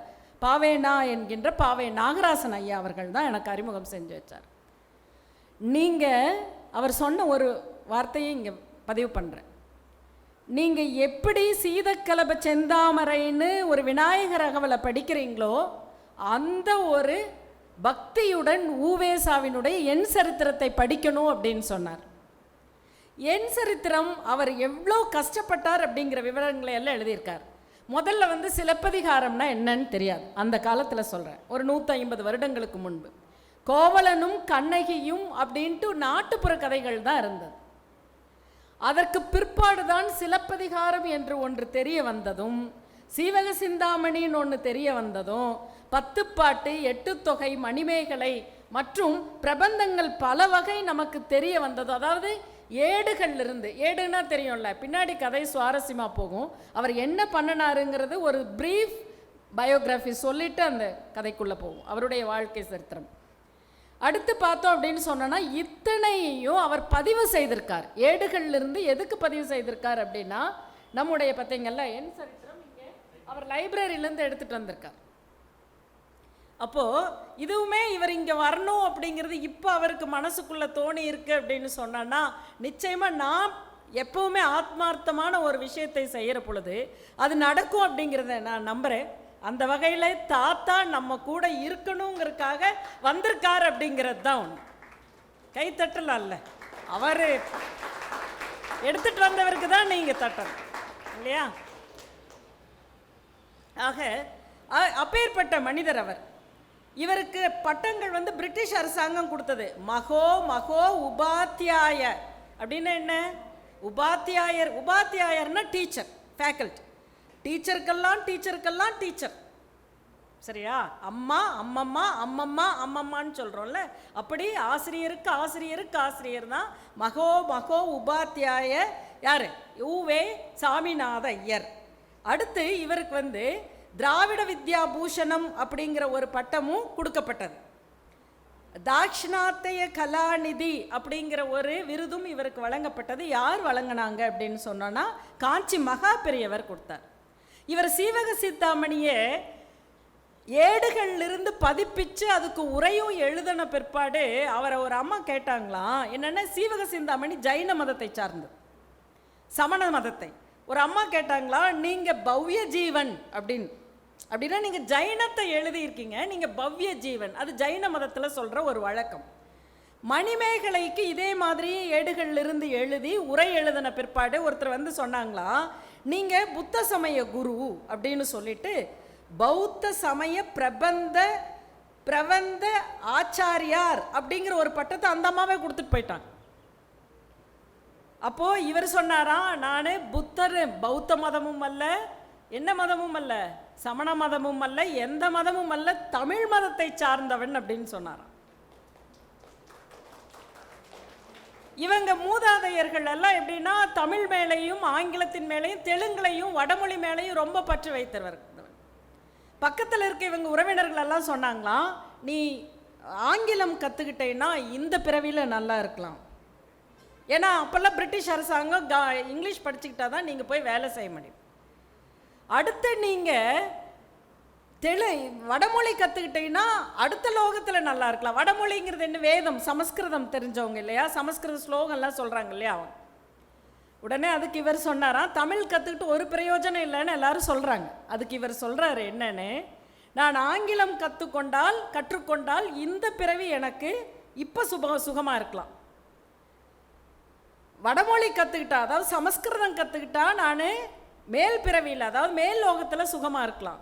பாவேனா என்கின்ற பாவே நாகராசன் ஐயா அவர்கள் தான் எனக்கு அறிமுகம் செஞ்சு வச்சார். நீங்கள் அவர் சொன்ன ஒரு வார்த்தையை இங்கே பதிவு பண்ணுறேன். நீங்கள் எப்படி சீதக்கலப செந்தாமரைன்னு ஒரு விநாயகர் அகவலை படிக்கிறீங்களோ அந்த ஒரு பக்தியுடன் ஊவேசாவினுடைய என் சரித்திரத்தை படிக்கணும் அப்படின்னு சொன்னார். என் சரித்திரம் அவர் எவ்வளோ கஷ்டப்பட்டார் அப்படிங்கிற விவரங்களை எல்லாம் எழுதியிருக்கார். முதல்ல சிலப்பதிகாரம்னா என்னன்னு தெரியாது, அந்த காலத்தில் சொல்கிறேன், ஒரு 150 வருடங்களுக்கு முன்பு. கோவலனும் கண்ணகியும் அப்படின்ட்டு நாட்டுப்புற கதைகள் தான் இருந்தது. அதற்கு பிற்பாடுதான் சிலப்பதிகாரம் என்று ஒன்று தெரிய வந்ததும், சீவக சிந்தாமணின்னு ஒன்று தெரிய வந்ததும், 10 பாட்டு 8 தொகை மணிமேகலை மற்றும் பிரபந்தங்கள் பல வகை நமக்கு தெரிய வந்தது. அதாவது ஏடுகள்லிருந்து, ஏடுன்னா தெரியும்ல, பின்னாடி கதை சுவாரஸ்யமாக போகும். அவர் என்ன பண்ணினாருங்கிறது ஒரு பிரீஃப் பயோகிராஃபி சொல்லிட்டு அந்த கதைக்குள்ளே போகும், அவருடைய வாழ்க்கை சரித்திரம். அடுத்து பார்த்தோம் அப்படின்னு சொன்னோன்னா இத்தனையும் அவர் பதிவு செய்திருக்கார். ஏடுகள்லிருந்து எதுக்கு பதிவு செய்திருக்கார் அப்படின்னா, நம்முடைய பார்த்தீங்கல்ல என் சரித்திரம் இங்கே அவர் லைப்ரரியிலேருந்து எடுத்துகிட்டு வந்திருக்கார். அப்போது இதுவுமே இவர் இங்கே வரணும் அப்படிங்கிறது இப்போ அவருக்கு மனசுக்குள்ளே தோணி இருக்கு அப்படின்னு சொன்னான்னா, நிச்சயமாக நான் எப்போவுமே ஆத்மார்த்தமான ஒரு விஷயத்தை செய்கிற பொழுது அது நடக்கும் அப்படிங்கிறத நான் நம்புகிறேன். அந்த வகையில் தாத்தா நம்ம கூட இருக்கணுங்கிறதுக்காக வந்திருக்கார் அப்படிங்கிறது தான் ஒன்று. கைத்தட்டலாம் இல்லை, அவர் எடுத்துகிட்டு வந்தவருக்கு தான் நீங்கள் தட்டணும் இல்லையா? ஆக அப்பேற்பட்ட மனிதர் அவர். இவருக்கு பட்டங்கள் பிரிட்டிஷ் அரசாங்கம் கொடுத்தது. மகோ உபாத்தியாய அப்படின்னா என்ன? உபாத்தியாயர்னா டீச்சர், ஃபேக்கல்டி. டீச்சருக்கெல்லாம் டீச்சர், சரியா? அம்மா அம்மம்மா அம்மம்மா அம்மம்மான்னு சொல்கிறோம்ல, அப்படி ஆசிரியருக்கு ஆசிரியர் தான் மகோ உபாத்தியாய. யார்? ஊவே சாமிநாத ஐயர். அடுத்து இவருக்கு திராவிட வித்யா பூஷணம் அப்படிங்கிற ஒரு பட்டமும் கொடுக்கப்பட்டது. தாக்ஷிணாத்திய கலாநிதி அப்படிங்கிற ஒரு விருதும் இவருக்கு வழங்கப்பட்டது. யார் வழங்கினாங்க அப்படின்னு சொன்னோன்னா காஞ்சி மகா பெரியவர் கொடுத்தார். இவர் சீவக சிந்தாமணியை ஏடுகளிலிருந்து பதிப்பிச்சு அதுக்கு உரையும் எழுதின பிற்பாடு அவரை ஒரு அம்மா கேட்டாங்களாம், என்னென்னா சீவக சிந்தாமணி ஜைன மதத்தை சார்ந்தது, சமண மதத்தை. ஒரு அம்மா கேட்டாங்களா, நீங்கள் பவ்ய ஜீவன் அப்படின்னா நீங்கள் ஜைனத்தை எழுதியிருக்கீங்க, நீங்கள் பவ்ய ஜீவன், அது ஜைன மதத்தில் சொல்கிற ஒரு வழக்கம். மணிமேகலைக்கு இதே மாதிரி ஏடுகளிலிருந்து எழுதி உரை எழுதின பிற்பாடு ஒருத்தர் சொன்னாங்களா, நீங்கள் புத்த சமய குரு அப்படின்னு சொல்லிட்டு பௌத்த சமய பிரபந்த ஆச்சாரியார் அப்படிங்கிற ஒரு பட்டத்தை அந்த அம்மாவே கொடுத்துட்டு போயிட்டாங்க. அப்போது இவர் சொன்னாரா, நான் புத்தர் பௌத்த மதமும் அல்ல, என்ன மதமும் அல்ல, சமண மதமும் அல்ல, எந்த மதமும் அல்ல, தமிழ் மதத்தை சார்ந்தவன் அப்படின்னு சொன்னாராம். இவங்க மூதாதையர்கள் எல்லாம் எப்படின்னா தமிழ் மேலேயும் ஆங்கிலத்தின் மேலேயும் தெலுங்குலையும் வடமொழி மேலேயும் ரொம்ப பற்று வைத்தவர். பக்கத்தில் இருக்க இவங்க உறவினர்கள் எல்லாம் சொன்னாங்களாம், நீ ஆங்கிலம் கற்றுக்கிட்டேன்னா இந்த பிறவியில் நல்லா இருக்கலாம், ஏன்னா அப்போல்லாம் பிரிட்டிஷ் அரசாங்கம் இங்கிலீஷ் படிச்சுக்கிட்டா தான் நீங்கள் போய் வேலை செய்ய முடியும். அடுத்து நீங்கள் வடமொழி கற்றுக்கிட்டீங்கன்னா அடுத்த லோகத்தில் நல்லா இருக்கலாம். வடமொழிங்கிறது என்ன, வேதம், சமஸ்கிருதம் தெரிஞ்சவங்க இல்லையா, சமஸ்கிருத ஸ்லோகம்லாம் சொல்கிறாங்க இல்லையா அவங்க. உடனே அதுக்கு இவர் சொன்னாராம், தமிழ் கற்றுக்கிட்டு ஒரு பிரயோஜனம் இல்லைன்னு எல்லாரும் சொல்கிறாங்க. அதுக்கு இவர் சொல்கிறாரு என்னன்னு, நான் ஆங்கிலம் கற்றுக்கொண்டால் இந்த பிறவி எனக்கு இப்போ சுகமாக இருக்கலாம். வடமொழி கற்றுக்கிட்டா, அதாவது சமஸ்கிருதம் கற்றுக்கிட்டா நான் மேல் பிறவியில், அதாவது மேல் லோகத்தில் சுகமாக இருக்கலாம்.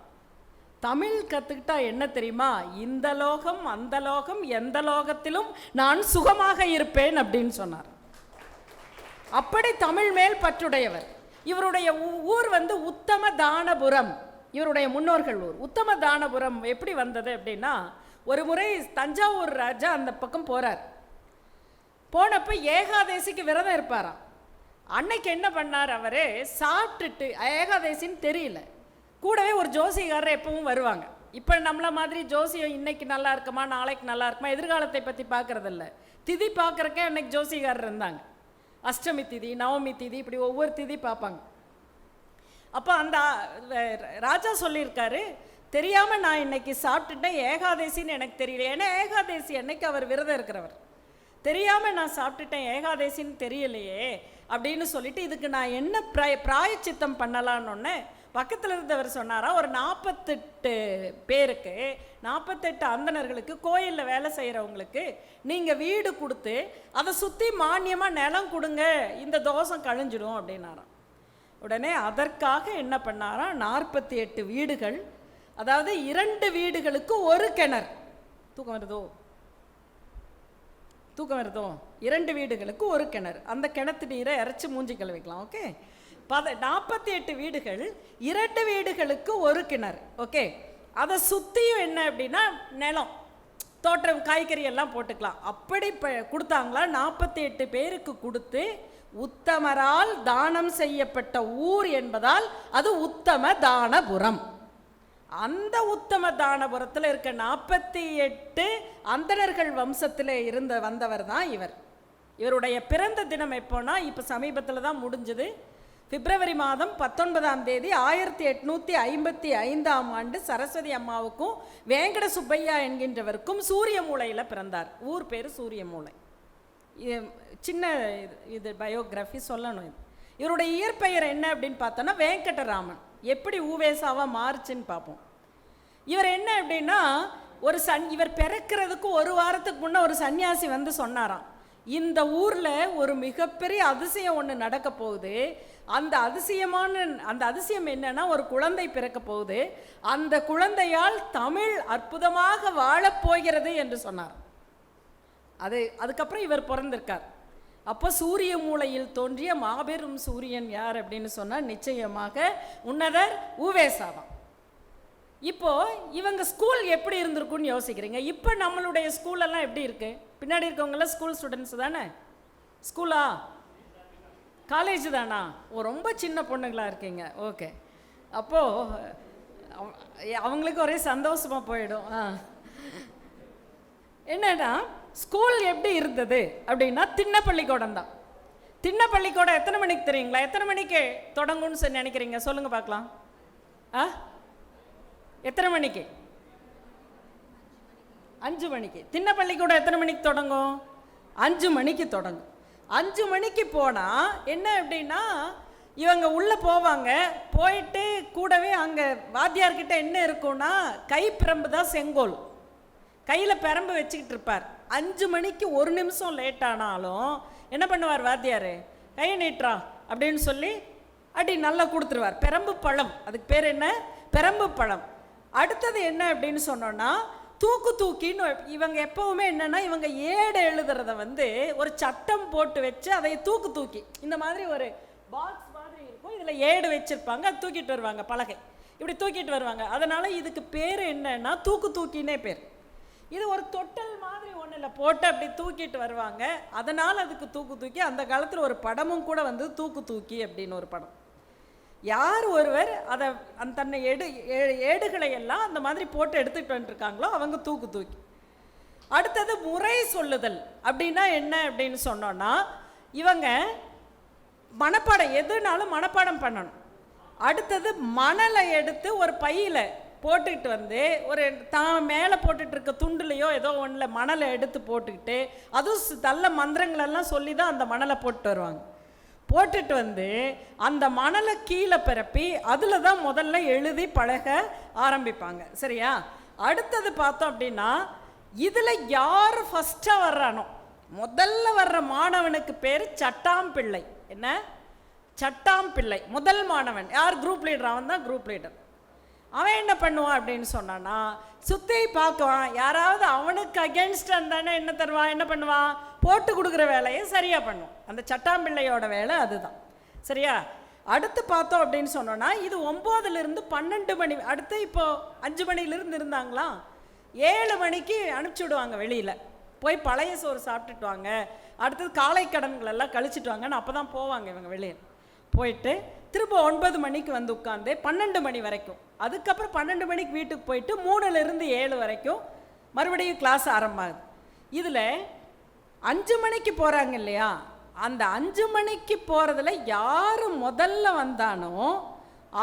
தமிழ் கற்றுக்கிட்டா என்ன தெரியுமா, இந்த லோகம் அந்த லோகம் எந்த லோகத்திலும் நான் சுகமாக இருப்பேன் அப்படின்னு சொன்னார். அப்படி தமிழ் மேல் பற்றுடையவர். இவருடைய ஊர் வந்து உத்தம தானபுரம், இவருடைய முன்னோர்கள் ஊர். உத்தம தானபுரம் எப்படி வந்தது அப்படின்னா, ஒரு முறை தஞ்சாவூர் ராஜா அந்த பக்கம் போகிறார். போனப்போ ஏகாதேசிக்கு விரதம் இருப்பாராம். அன்னைக்கு என்ன பண்ணார், அவர் சாப்பிட்டுட்டு, ஏகாதேசின்னு தெரியல, கூடவே ஒரு ஜோசிகாரர் எப்பவும் வருவாங்க. இப்போ நம்மள மாதிரி ஜோசியம் இன்னைக்கு நல்லா இருக்குமா நாளைக்கு நல்லா இருக்குமா எதிர்காலத்தை பற்றி பார்க்குறதில்ல, திதி பார்க்குறக்கே அன்னைக்கு ஜோசிகாரர் இருந்தாங்க. அஷ்டமி திதி, நவமி திதி, இப்படி ஒவ்வொரு திதி பார்ப்பாங்க. அப்போ அந்த ராஜா சொல்லியிருக்காரு, தெரியாமல் நான் இன்னைக்கு சாப்பிட்டுட்டேன், ஏகாதேசின்னு எனக்கு தெரியல. ஏன்னா ஏகாதேசி அன்னைக்கு அவர் விரதம் இருக்கிறவர். தெரியாமல் நான் சாப்பிட்டுட்டேன், ஏகாதேசின்னு தெரியலையே அப்படின்னு சொல்லிட்டு, இதுக்கு நான் என்ன பிராயச்சித்தம் பண்ணலான்னு பக்கத்தில் இருந்தவர் சொன்னாரா, ஒரு 48 பேருக்கு, 48 அந்தணர்களுக்கு, கோயிலில் வேலை செய்கிறவங்களுக்கு நீங்கள் வீடு கொடுத்து அதை சுற்றி மானியமாக நிலம் கொடுங்க, இந்த தோஷம் கழிஞ்சிடும் அப்படின்னாராம். உடனே அதற்காக என்ன பண்ணாராம், 48 வீடுகள், அதாவது 2 வீடுகளுக்கு ஒரு கிணறு. தூக்கம் வருதோ 2 வீடுகளுக்கு ஒரு கிணறு. அந்த கிணத்து நீரை இறைச்சி மூஞ்சி கழுவிக்கலாம். ஓகே, 48 வீடுகள், 2 வீடுகளுக்கு ஒரு கிணறு. ஓகே, அதை சுற்றியும் என்ன அப்படின்னா நிலம், தோட்டம், காய்கறி எல்லாம் போட்டுக்கலாம். அப்படி கொடுத்தாங்களா. 48 பேருக்கு கொடுத்து, உத்தமரால் தானம் செய்யப்பட்ட ஊர் என்பதால் அது உத்தம தானபுரம். அந்த உத்தம தானபுரத்தில் இருக்க 48 அந்தணர்கள் வம்சத்தில் வந்தவர் தான் இவர். இவருடைய பிறந்த தினம் எப்போனா, இப்போ சமீபத்தில் தான் முடிஞ்சது. பிப்ரவரி மாதம் 19ஆம் தேதி 1855ஆம் ஆண்டு சரஸ்வதி அம்மாவுக்கும் வேங்கட சுப்பையா என்கின்றவருக்கும் சூரியமூலையில் பிறந்தார். ஊர் பேர் சூரியமூலை. சின்ன இது பயோகிராஃபி சொல்லணும். இவருடைய இயற்பெயர் என்ன அப்படின்னு பார்த்தோன்னா வெங்கடராமன். எப்படி ஊவேசாவாக மாறுச்சுன்னு பார்ப்போம். இவர் என்ன அப்படின்னா, இவர் பிறக்கிறதுக்கு ஒரு வாரத்துக்கு முன்னே ஒரு சன்னியாசி வந்து சொன்னாராம், இந்த ஊரில் ஒரு மிகப்பெரிய அதிசயம் ஒன்று நடக்க போகுது. அந்த அதிசயம் என்னன்னா, ஒரு குழந்தை பிறக்க போகுது. அந்த குழந்தையால் தமிழ் அற்புதமாக வாழப்போகிறது என்று சொன்னார். அதுக்கப்புறம் இவர் பிறந்திருக்கார். அப்போ சூரிய மூலையில் தோன்றிய மாபெரும் சூரியன் யார் அப்படின்னு சொன்னால் நிச்சயமாக உன்னதர் ஊவேசாதான். இப்போ இவங்க ஸ்கூல் எப்படி இருந்திருக்குன்னு யோசிக்கிறீங்க. இப்போ நம்மளுடைய ஸ்கூலெல்லாம் எப்படி இருக்கு? பின்னாடி இருக்கவங்களாம் ஸ்கூல் ஸ்டூடெண்ட்ஸ் தானே? ஸ்கூலா காலேஜ் தானா? ரொம்ப சின்ன பொண்ணுங்களா இருக்கீங்க. ஓகே, அப்போது அவங்களுக்கு ஒரே சந்தோஷமாக போயிடும். என்னன்னா, ஸ்கூல் எப்படி இருந்தது அப்படின்னா, திண்ண பள்ளிக்கூடம் தான். திண்ண பள்ளிக்கூடம் எத்தனை மணிக்கு தெரியுங்களா? எத்தனை மணிக்கு தொடங்கும்னு நினைக்கிறீங்க? சொல்லுங்க பார்க்கலாம். எத்தனை மணிக்கு? 5 மணிக்கு. திண்ண பள்ளிக்கூடம் எத்தனை மணிக்கு தொடங்கும்? 5 மணிக்கு தொடங்கும். 5 மணிக்கு போனால் என்ன அப்படின்னா, இவங்க உள்ளே போவாங்க. போயிட்டு கூடவே அங்கே வாத்தியார்கிட்ட என்ன இருக்கும்னா, கைப்பிரம்பு தான் செங்கோல், கையில் பிரம்பு வச்சுக்கிட்டு இருப்பார். 5 மணிக்கு 1 நிமிஷம் லேட் ஆனாலும் என்ன பண்ணுவார் வாத்தியார்? கையை நீட்டுறா அப்படின்னு சொல்லி அடி நல்லா கொடுத்துருவார். பிரம்பு பழம், அதுக்கு பேர் என்ன? பிரம்பு பழம். அடுத்தது என்ன அப்படின்னு சொன்னோன்னா, தூக்கின்னு இவங்க எப்போவுமே என்னென்னா, இவங்க ஏடு எழுதுறத வந்து ஒரு சட்டம் போட்டு வச்சு அதை தூக்கி இந்த மாதிரி ஒரு பாக்ஸ் மாதிரி இருக்கும், இதில் ஏடு வச்சுருப்பாங்க, அது தூக்கிட்டு வருவாங்க, பலகை இப்படி தூக்கிட்டு வருவாங்க. அதனால் இதுக்கு பேர் என்னன்னா தூக்கினே பேர். இது ஒரு தொட்டல் மாதிரி ஒன்றில் போட்டு அப்படி தூக்கிட்டு வருவாங்க. அதனால் அதுக்கு தூக்கி. அந்த காலத்தில் ஒரு படமும் கூட வந்து தூக்கி அப்படின்னு ஒரு படம். யார் ஒருவர் அதை தன்னை ஏடுகளை எல்லாம் அந்த மாதிரி போட்டு எடுத்துகிட்டு வந்துருக்காங்களோ அவங்க தூக்கி. அடுத்தது முறை சொல்லுதல் அப்படின்னா என்ன அப்படின்னு சொன்னோன்னா, இவங்க மனப்பாடம் எதுனாலும் மனப்பாடம் பண்ணணும். அடுத்தது மணலை எடுத்து ஒரு பையில் போட்டுக்கிட்டு வந்து ஒரு தான் மேலே போட்டுட்டு இருக்க துண்டுலையோ ஏதோ ஒன்றில் மணலை எடுத்து போட்டுக்கிட்டு அதுவும் நல்ல மந்திரங்களெல்லாம் சொல்லி தான் அந்த மணலை போட்டு வருவாங்க. போட்டுட்டு வந்து அந்த மணலை கீழே பரப்பி அதில் தான் முதல்ல எழுதி பழக ஆரம்பிப்பாங்க. சரியா? அடுத்தது பார்த்தோம் அப்படின்னா இதில் யார் ஃபஸ்ட்டாக வர்றானோ முதல்ல வர்ற மாணவனுக்கு பேர் சட்டாம்பிள்ளை. என்ன? சட்டாம்பிள்ளை முதல் மாணவன். யார்? Group leader. அவன் தான் குரூப் லீடர். அவன் என்ன பண்ணுவான் அப்படின்னு சொன்னான்னா சுற்றி பார்க்குவான். யாராவது அவனுக்கு அகேன்ஸ்டாக இருந்தானே என்ன தருவான், என்ன பண்ணுவான், போட்டு கொடுக்குற வேலையை சரியாக பண்ணுவான். அந்த சட்டாம்பிள்ளையோட வேலை அதுதான். சரியா? அடுத்து பார்த்தோம் அப்படின்னு சொன்னோன்னா இது 9லிருந்து 12 மணி. அடுத்து இப்போது 5 மணிலேருந்து இருந்தாங்களா 7 மணிக்கு அனுப்பிச்சி விடுவாங்க வெளியில். போய் பழைய சோறு சாப்பிட்டுட்டு வாங்க, அடுத்தது காலை கடன்கள் எல்லாம் கழிச்சிட்டு வாங்கன்னு அப்போ தான் போவாங்க இவங்க வெளியே. போயிட்டு திரும்ப 9 மணிக்கு வந்து உட்காந்து 12 மணி வரைக்கும். அதுக்கப்புறம் 12 மணிக்கு வீட்டுக்கு போயிட்டு 3லிருந்து 7 வரைக்கும் மறுபடியும் கிளாஸ் ஆரம்பமாகுது. இதில் 5 மணிக்கு போகிறாங்க இல்லையா, அந்த 5 மணிக்கு போகிறதுல யார் முதல்ல வந்தானோ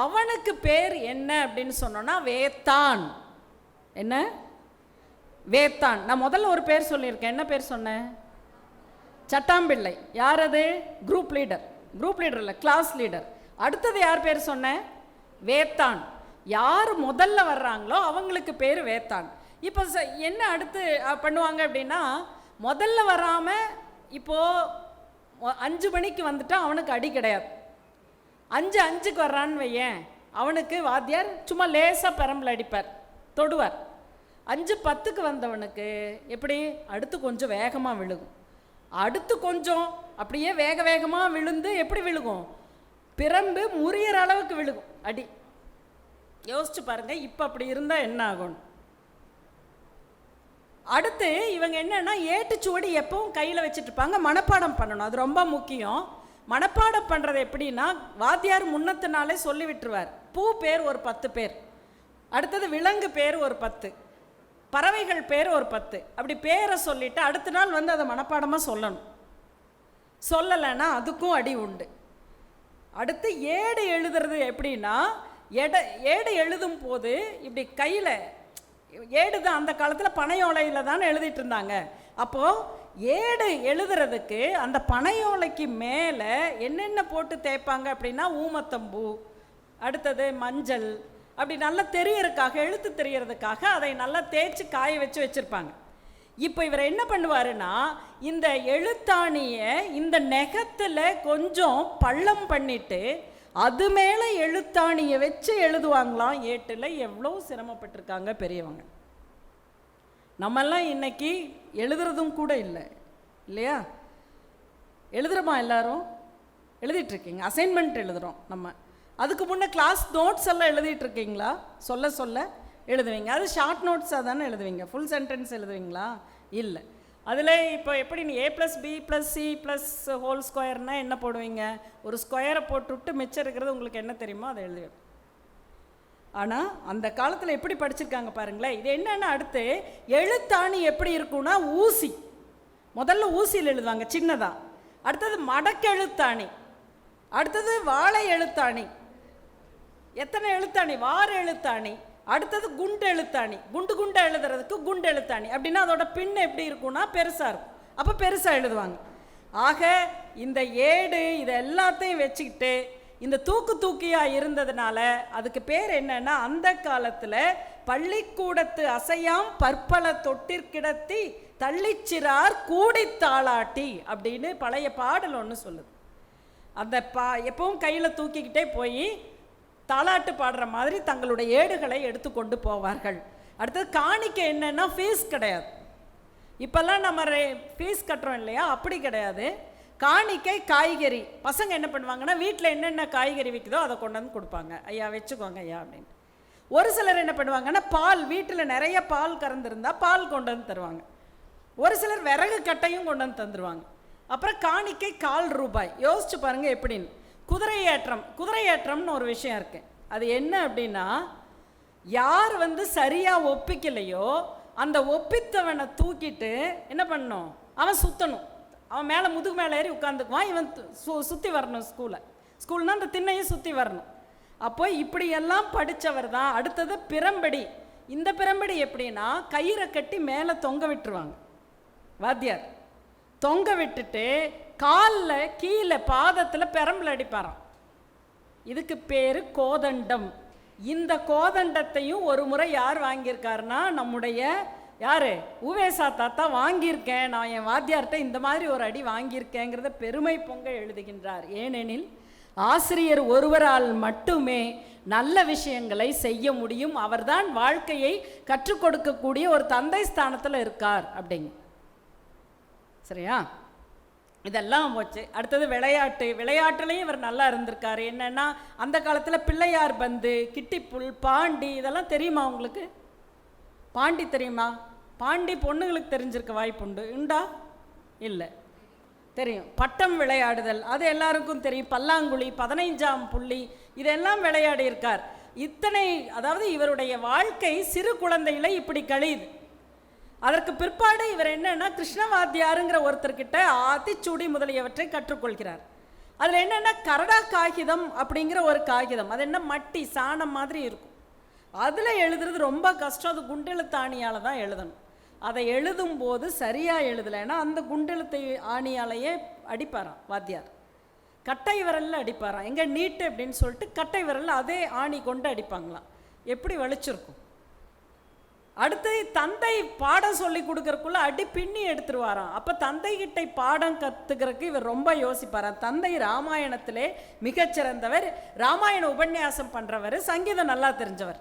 அவனுக்கு பேர் என்ன அப்படின்னு சொன்னோன்னா வேத்தான். என்ன? வேத்தான். நான் முதல்ல ஒரு பேர் சொல்லியிருக்கேன். என்ன பேர் சொன்னேன்? சட்டாம்பிள்ளை. யார் அது? Group leader. குரூப் லீடர் இல்லை, கிளாஸ் லீடர். அடுத்தது யார் பேர் சொன்னேன்? வேத்தான். யார் முதல்ல வர்றாங்களோ அவங்களுக்கு பேர் வேத்தான். இப்போ என்ன அடுத்து பண்ணுவாங்க அப்படின்னா முதல்ல வராமல் இப்போது 5 மணிக்கு வந்துட்டா அவனுக்கு அடி கிடையாது. 5:05க்கு வர்றான்னு வையேன், அவனுக்கு வாத்தியார் சும்மா லேசாக பெரம்பில் அடிப்பார், தொடுவார். 5:10க்கு வந்தவனுக்கு எப்படி அடுத்து கொஞ்சம் வேகமாக விழுகும். அடுத்து கொஞ்சம் அப்படியே வேகமாக விழுந்து எப்படி விழுகும், பிரம்பு முறியிற அளவுக்கு விழுகும் அடி. யோசிச்சு பாருங்க இப்போ அப்படி இருந்தால் என்ன ஆகும். அடுத்து இவங்க என்னன்னா ஏட்டுச்சுவடி எப்பவும் கையில் வச்சுட்டு இருப்பாங்க. மனப்பாடம் பண்ணணும், அது ரொம்ப முக்கியம். மனப்பாடம் பண்ணுறது எப்படின்னா வாத்தியார் முன்னத்து நாளே சொல்லி விட்டுருவார். பூ பேர் ஒரு 10 பேர், அடுத்தது விலங்கு பேர் ஒரு 10, பறவைகள் பேர் ஒரு 10. அப்படி பேரை சொல்லிவிட்டு அடுத்த நாள் வந்து அதை மனப்பாடமாக சொல்லணும். சொல்லலைன்னா அதுக்கும் அடி உண்டு. அடுத்து ஏடு எழுதுறது எப்படின்னா ஏடு எழுதும் போது இப்படி கையில் ஏடு தான் அந்த காலத்தில் பனையோலையில் தானே எழுதிட்டு இருந்தாங்க. அப்போது ஏடு எழுதுறதுக்கு அந்த பனையோலைக்கு மேலே என்னென்ன போட்டு தேய்ப்பாங்க அப்படின்னா ஊமத்தம்பூ, அடுத்தது மஞ்சள், அப்படி நல்லா தெரியறதுக்காக, எழுத்து தெரியறதுக்காக அதை நல்லா தேய்ச்சி காய வச்சுருப்பாங்க. இப்போ இவர் என்ன பண்ணுவாருன்னா இந்த எழுத்தாணியை இந்த நெகத்தில் கொஞ்சம் பள்ளம் பண்ணிட்டு அது மேலே எழுத்தாணியை வச்சு எழுதுவாங்களாம். ஏட்டில் எவ்வளோ சிரமப்பட்டிருக்காங்க பெரியவங்க. நம்மெல்லாம் இன்னைக்கு எழுதுறதும் கூட இல்லை இல்லையா? எழுதுகிறோமா? எல்லாரும் எழுதிட்டுருக்கீங்க. அசைன்மெண்ட் எழுதுகிறோம் நம்ம. அதுக்கு முன்னே கிளாஸ் நோட்ஸ் எல்லாம் எழுதிட்டுருக்கீங்களா? சொல்ல சொல்ல எழுதுவீங்க. அது ஷார்ட் நோட்ஸாக தானே எழுதுவீங்க. ஃபுல் சென்டென்ஸ் எழுதுவீங்களா? இல்லை. அதில் இப்போ எப்படி நீ a+b+c+2 என்ன போடுவீங்க? ஒரு ஸ்கொயரை போட்டுவிட்டு மிச்சம் இருக்கிறது உங்களுக்கு என்ன தெரியுமோ அதை எழுதுவீங்க. ஆனால் அந்த காலத்தில் எப்படி படிச்சிருக்காங்க பாருங்களேன். இது என்னென்னா அடுத்து எழுத்தாணி எப்படி இருக்குன்னா ஊசி, முதல்ல ஊசியில் எழுதுவாங்க சின்னதாக, அடுத்தது மடக்கு எழுத்தாணி, அடுத்தது வாழை எழுத்தாணி, எத்தனை எழுத்தாணி, வார எழுத்தாணி, அடுத்தது குண்டு எழுத்தாணி, குண்டு எழுதுறதுக்கு குண்டு எழுத்தாணி. அப்படின்னா அதோட பின் எப்படி இருக்கும்னா பெருசாக இருக்கும், அப்போ பெருசாக எழுதுவாங்க. ஆக இந்த ஏடு இதை எல்லாத்தையும் வச்சுக்கிட்டு இந்த தூக்கியாக இருந்ததுனால அதுக்கு பேர் என்னன்னா அந்த காலத்தில் பள்ளிக்கூடத்து அசையாம் பற்பல தொட்டிற்கிடத்தி தள்ளிச்சிறார் கூடி தாளாட்டி அப்படின்னு பழைய பாடல் ஒன்று சொல்லுது. அந்த எப்பவும் கையில் தூக்கிக்கிட்டே போய் தாலாட்டு பாடுற மாதிரி தங்களுடைய ஏடுகளை எடுத்துக்கொண்டு போவார்கள். அடுத்தது காணிக்கை என்னன்னா ஃபீஸ் கிடையாது. இப்போல்லாம் நம்ம ஃபீஸ் கட்டுறோம் இல்லையா, அப்படி கிடையாது. காணிக்கை காய்கறி. பசங்க என்ன பண்ணுவாங்கன்னா வீட்டில் என்னென்ன காய்கறி விற்குதோ அதை கொண்டு வந்து கொடுப்பாங்க. ஐயா வச்சுக்கோங்க ஐயா அப்படின்னு. ஒரு சிலர் என்ன பண்ணுவாங்கன்னா பால், வீட்டில் நிறைய பால் கறந்துருந்தா பால் கொண்டு வந்து தருவாங்க. ஒரு சிலர் விறகு கட்டையும் கொண்டு வந்து தந்துடுவாங்க. அப்புறம் காணிக்கை 1/4 ரூபாய். யோசிச்சு பாருங்கள் எப்படின்னு. குதிரையேற்றம்னு ஒரு விஷயம் இருக்குது. அது என்ன அப்படின்னா யார் வந்து சரியாக ஒப்பிக்கலையோ அந்த ஒப்பித்தவனை தூக்கிட்டு என்ன பண்ணணும், அவன் சுற்றணும். அவன் மேலே முதுகு மேலே ஏறி உட்காந்துக்குவான். இவன் சுற்றி வரணும் ஸ்கூல்னால் அந்த திண்ணையும் சுற்றி வரணும். அப்போ இப்படியெல்லாம் படித்தவர் தான். அடுத்தது பிரம்படி. இந்த பிரம்படி எப்படின்னா கயிறை கட்டி மேலே தொங்க விட்டுருவாங்க வாத்தியார். தொங்க விட்டுட்டு காலில் கீழே பாதத்தில் பெரம்பில் அடிப்பாராம். இதுக்கு பேர் கோதண்டம். இந்த கோதண்டத்தையும் ஒரு முறை யார் வாங்கியிருக்காருன்னா நம்முடைய யார் உவேசா தாத்தா வாங்கியிருக்கேன், நான் என் வாத்தியார்கிட்ட இந்த மாதிரி ஒரு அடி வாங்கியிருக்கேங்கிறத பெருமை பொங்க எழுதுகின்றார். ஏனெனில் ஆசிரியர் ஒருவரால் மட்டுமே நல்ல விஷயங்களை செய்ய முடியும். அவர்தான் வாழ்க்கையை கற்றுக் கொடுக்கக்கூடிய ஒரு தந்தை ஸ்தானத்தில் இருக்கார் அப்படிங்க. சரியா? இதெல்லாம் போச்சு. அடுத்தது விளையாட்டுலேயும் இவர் நல்லா இருந்திருக்காரு. என்னென்னா அந்த காலத்தில் பிள்ளையார் பந்து, கிட்டிப்புல், பாண்டி இதெல்லாம் தெரியுமா உங்களுக்கு? பாண்டி தெரியுமா? பாண்டி பொண்ணுங்களுக்கு தெரிஞ்சிருக்க வாய்ப்புண்டு. உண்டா? இல்லை, தெரியும். பட்டம் விளையாடுதல் அது எல்லாருக்கும் தெரியும். பல்லாங்குழி, 15ஆம் புள்ளி இதெல்லாம் விளையாடி இருக்கார். இத்தனை, அதாவது இவருடைய வாழ்க்கை சிறு குழந்தையில இப்படி கழியுது. அதற்கு பிற்பாடு இவர் என்னன்னா கிருஷ்ணவாத்தியாருங்கிற ஒருத்தர்கிட்ட ஆத்திச்சூடி முதலியவற்றை கற்றுக்கொள்கிறார். அதில் என்னென்னா கரடா காகிதம் அப்படிங்கிற ஒரு காகிதம். அது என்ன மட்டி சாணம் மாதிரி இருக்கும். அதில் எழுதுறது ரொம்ப கஷ்டம். அது குண்டெழுத்து ஆணியால் தான் எழுதணும். அதை எழுதும்போது சரியாக எழுதலைன்னா அந்த குண்டெழுத்து ஆணியாலேயே அடிப்பாராம் வாத்தியார். கட்டை விரலில் அடிப்பாராம். எங்கே நீட்டு அப்படின்னு சொல்லிட்டு கட்டை விரலில் அதே ஆணி கொண்டு அடிப்பாங்களாம். எப்படி வலிச்சிருக்கும். அடுத்து தந்தை பாடம் சொல்லி கொடுக்கறக்குள்ள அடி பின்னி எடுத்துருவாராம். அப்போ தந்தைகிட்ட பாடம் கற்றுக்கிறதுக்கு இவர் ரொம்ப யோசிப்பாராம். தந்தை ராமாயணத்திலே மிகச்சிறந்தவர், ராமாயண உபன்யாசம் பண்ணுறவர், சங்கீதம் நல்லா தெரிஞ்சவர்.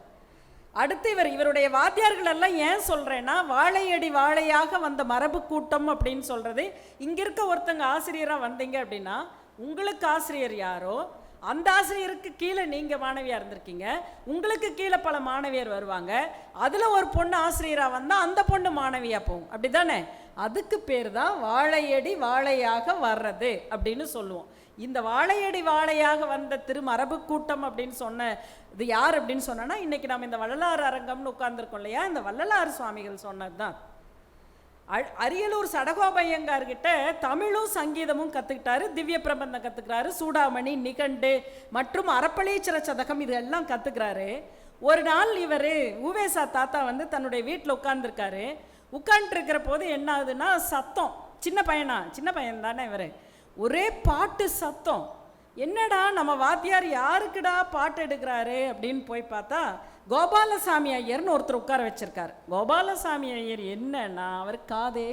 அடுத்து இவருடைய வாத்தியார்கள் எல்லாம் ஏன் சொல்கிறேன்னா வாழையடி வாழையாக வந்த மரபு கூட்டம் அப்படின்னு சொல்கிறது. இங்கே இருக்க ஒருத்தங்க ஆசிரியராக வந்தீங்க அப்படின்னா உங்களுக்கு ஆசிரியர் யாரோ அந்த ஆசிரியருக்கு கீழே நீங்கள் மாணவியாக இருந்திருக்கீங்க, உங்களுக்கு கீழே பல மாணவியர் வருவாங்க. அதில் ஒரு பொண்ணு ஆசிரியராக வந்தால் அந்த பொண்ணு மாணவியாக போகும். அப்படி தானே? அதுக்கு பேர் தான் வாழையடி வாழையாக வர்றது அப்படின்னு சொல்லுவோம். இந்த வாழையடி வாழையாக வந்த திருமரபு கூட்டம் அப்படின்னு சொன்ன இது யார் அப்படின்னு சொன்னோன்னா இன்றைக்கி நம்ம இந்த வள்ளலார் அரங்கம்னு உட்கார்ந்துருக்கோம் இல்லையா, இந்த வள்ளலார் சுவாமிகள் சொன்னது தான். அரியலூர் சடகோபையங்கார்கிட்ட தமிழும் சங்கீதமும் கற்றுக்கிட்டாரு, திவ்ய பிரபந்தம் கற்றுக்கிறாரு, சூடாமணி, நிகண்டு மற்றும் அறப்பளீச்சர சதகம் இதெல்லாம் கற்றுக்கிறாரு. ஒரு நாள் இவர் உவேசா தாத்தா வந்து தன்னுடைய வீட்டில் உட்கார்ந்துருக்காரு. உட்காந்துருக்கிற போது என்ன ஆகுதுன்னா சத்தம். சின்ன பையன் தானே இவர். ஒரே பாட்டு சத்தம். என்னடா நம்ம வாத்தியார் யாருக்குடா பாட்டு எடுக்கிறாரு அப்படின்னு போய் பார்த்தா கோபாலசாமி ஐயர்னு ஒருத்தர் உட்கார வச்சிருக்காரு. கோபாலசாமி ஐயர் என்னன்னா அவர் காது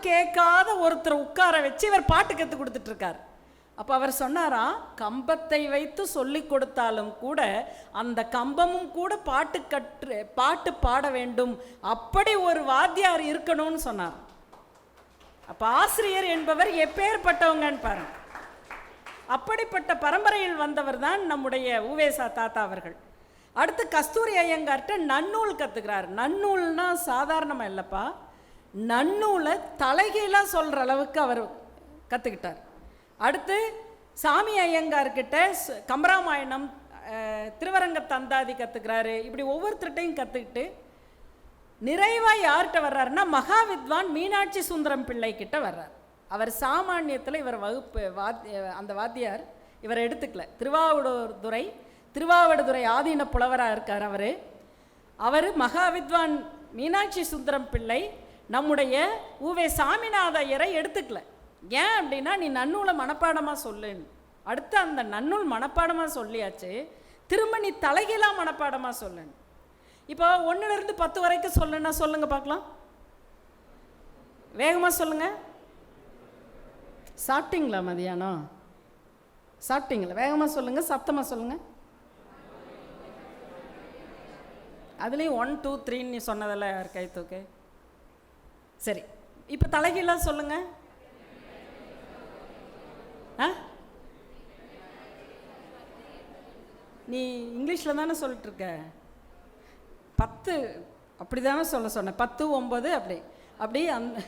கேட்காத ஒருத்தர் உட்கார வச்சு இவர் பாட்டு கற்றுக் கொடுத்துட்டு இருக்கார். அப்போ அவர் சொன்னாராம், கம்பத்தை வைத்து சொல்லி கொடுத்தாலும் கூட அந்த கம்பமும் கூட பாட்டு பாட வேண்டும், அப்படி ஒரு வாத்தியார் இருக்கணும்னு சொன்னார். அப்போ ஆசிரியர் என்பவர் எப்பேற்பட்டவங்கன்னு பாருங்க. அப்படிப்பட்ட பரம்பரையில் வந்தவர் தான் நம்முடைய உவேசா தாத்தா அவர்கள். அடுத்து கஸ்தூரி ஐயங்கார்ட்ட நன்னூல் கற்றுக்கிறார். நன்னூல்னா சாதாரணமாக இல்லைப்பா, நன்னூலை தலைகீழாக சொல்கிற அளவுக்கு அவர் கற்றுக்கிட்டார். அடுத்து சாமி ஐயங்கார்கிட்ட கம்பராமாயணம், திருவரங்க தந்தாதி கற்றுக்கிறாரு. இப்படி ஒவ்வொருத்தர்கிட்டையும் கற்றுக்கிட்டு நிறைவாக யார்கிட்ட வர்றாருன்னா மகாவித்வான் மீனாட்சி சுந்தரம் பிள்ளை கிட்ட வர்றார். அவர் சாமானியத்தில் இவர் வகுப்பு அந்த வாத்தியார் இவர் எடுத்துக்கல. திருவாவடுதுறை ஆதீன புலவராக இருக்கார் அவர் மகாவித்வான் மீனாட்சி சுந்தரம் பிள்ளை நம்முடைய உவே சாமிநாத ஐயரை எடுத்துக்கல. ஏன் அப்படின்னா நீ நன்னூலை மனப்பாடமாக சொல்லுன்னு. அடுத்து அந்த நன்னூல் மனப்பாடமாக சொல்லியாச்சு, திரும்ப நீ தலைகீழாக மனப்பாடமாக சொல்லுன்னு. இப்போ 1லிருந்து 10 வரைக்கும் சொல்லுன்னா சொல்லுங்க பார்க்கலாம், வேகமாக சொல்லுங்க. சாப்பிட்டீங்களா? மதியானம் சாப்பிட்டீங்களா? வேகமாக சொல்லுங்க, சத்தமாக சொல்லுங்க. அதுலேயும் 1 2 3 நீ சொன்னதில்ல, யார் கை தூக்கு. சரி, இப்போ தலைகீழாக சொல்லுங்க. நீ இங்கிலீஷில் தானே சொல்லிட்டு இருக்க. 10 அப்படி தானே சொன்னேன். 10 9 அப்படி அந்த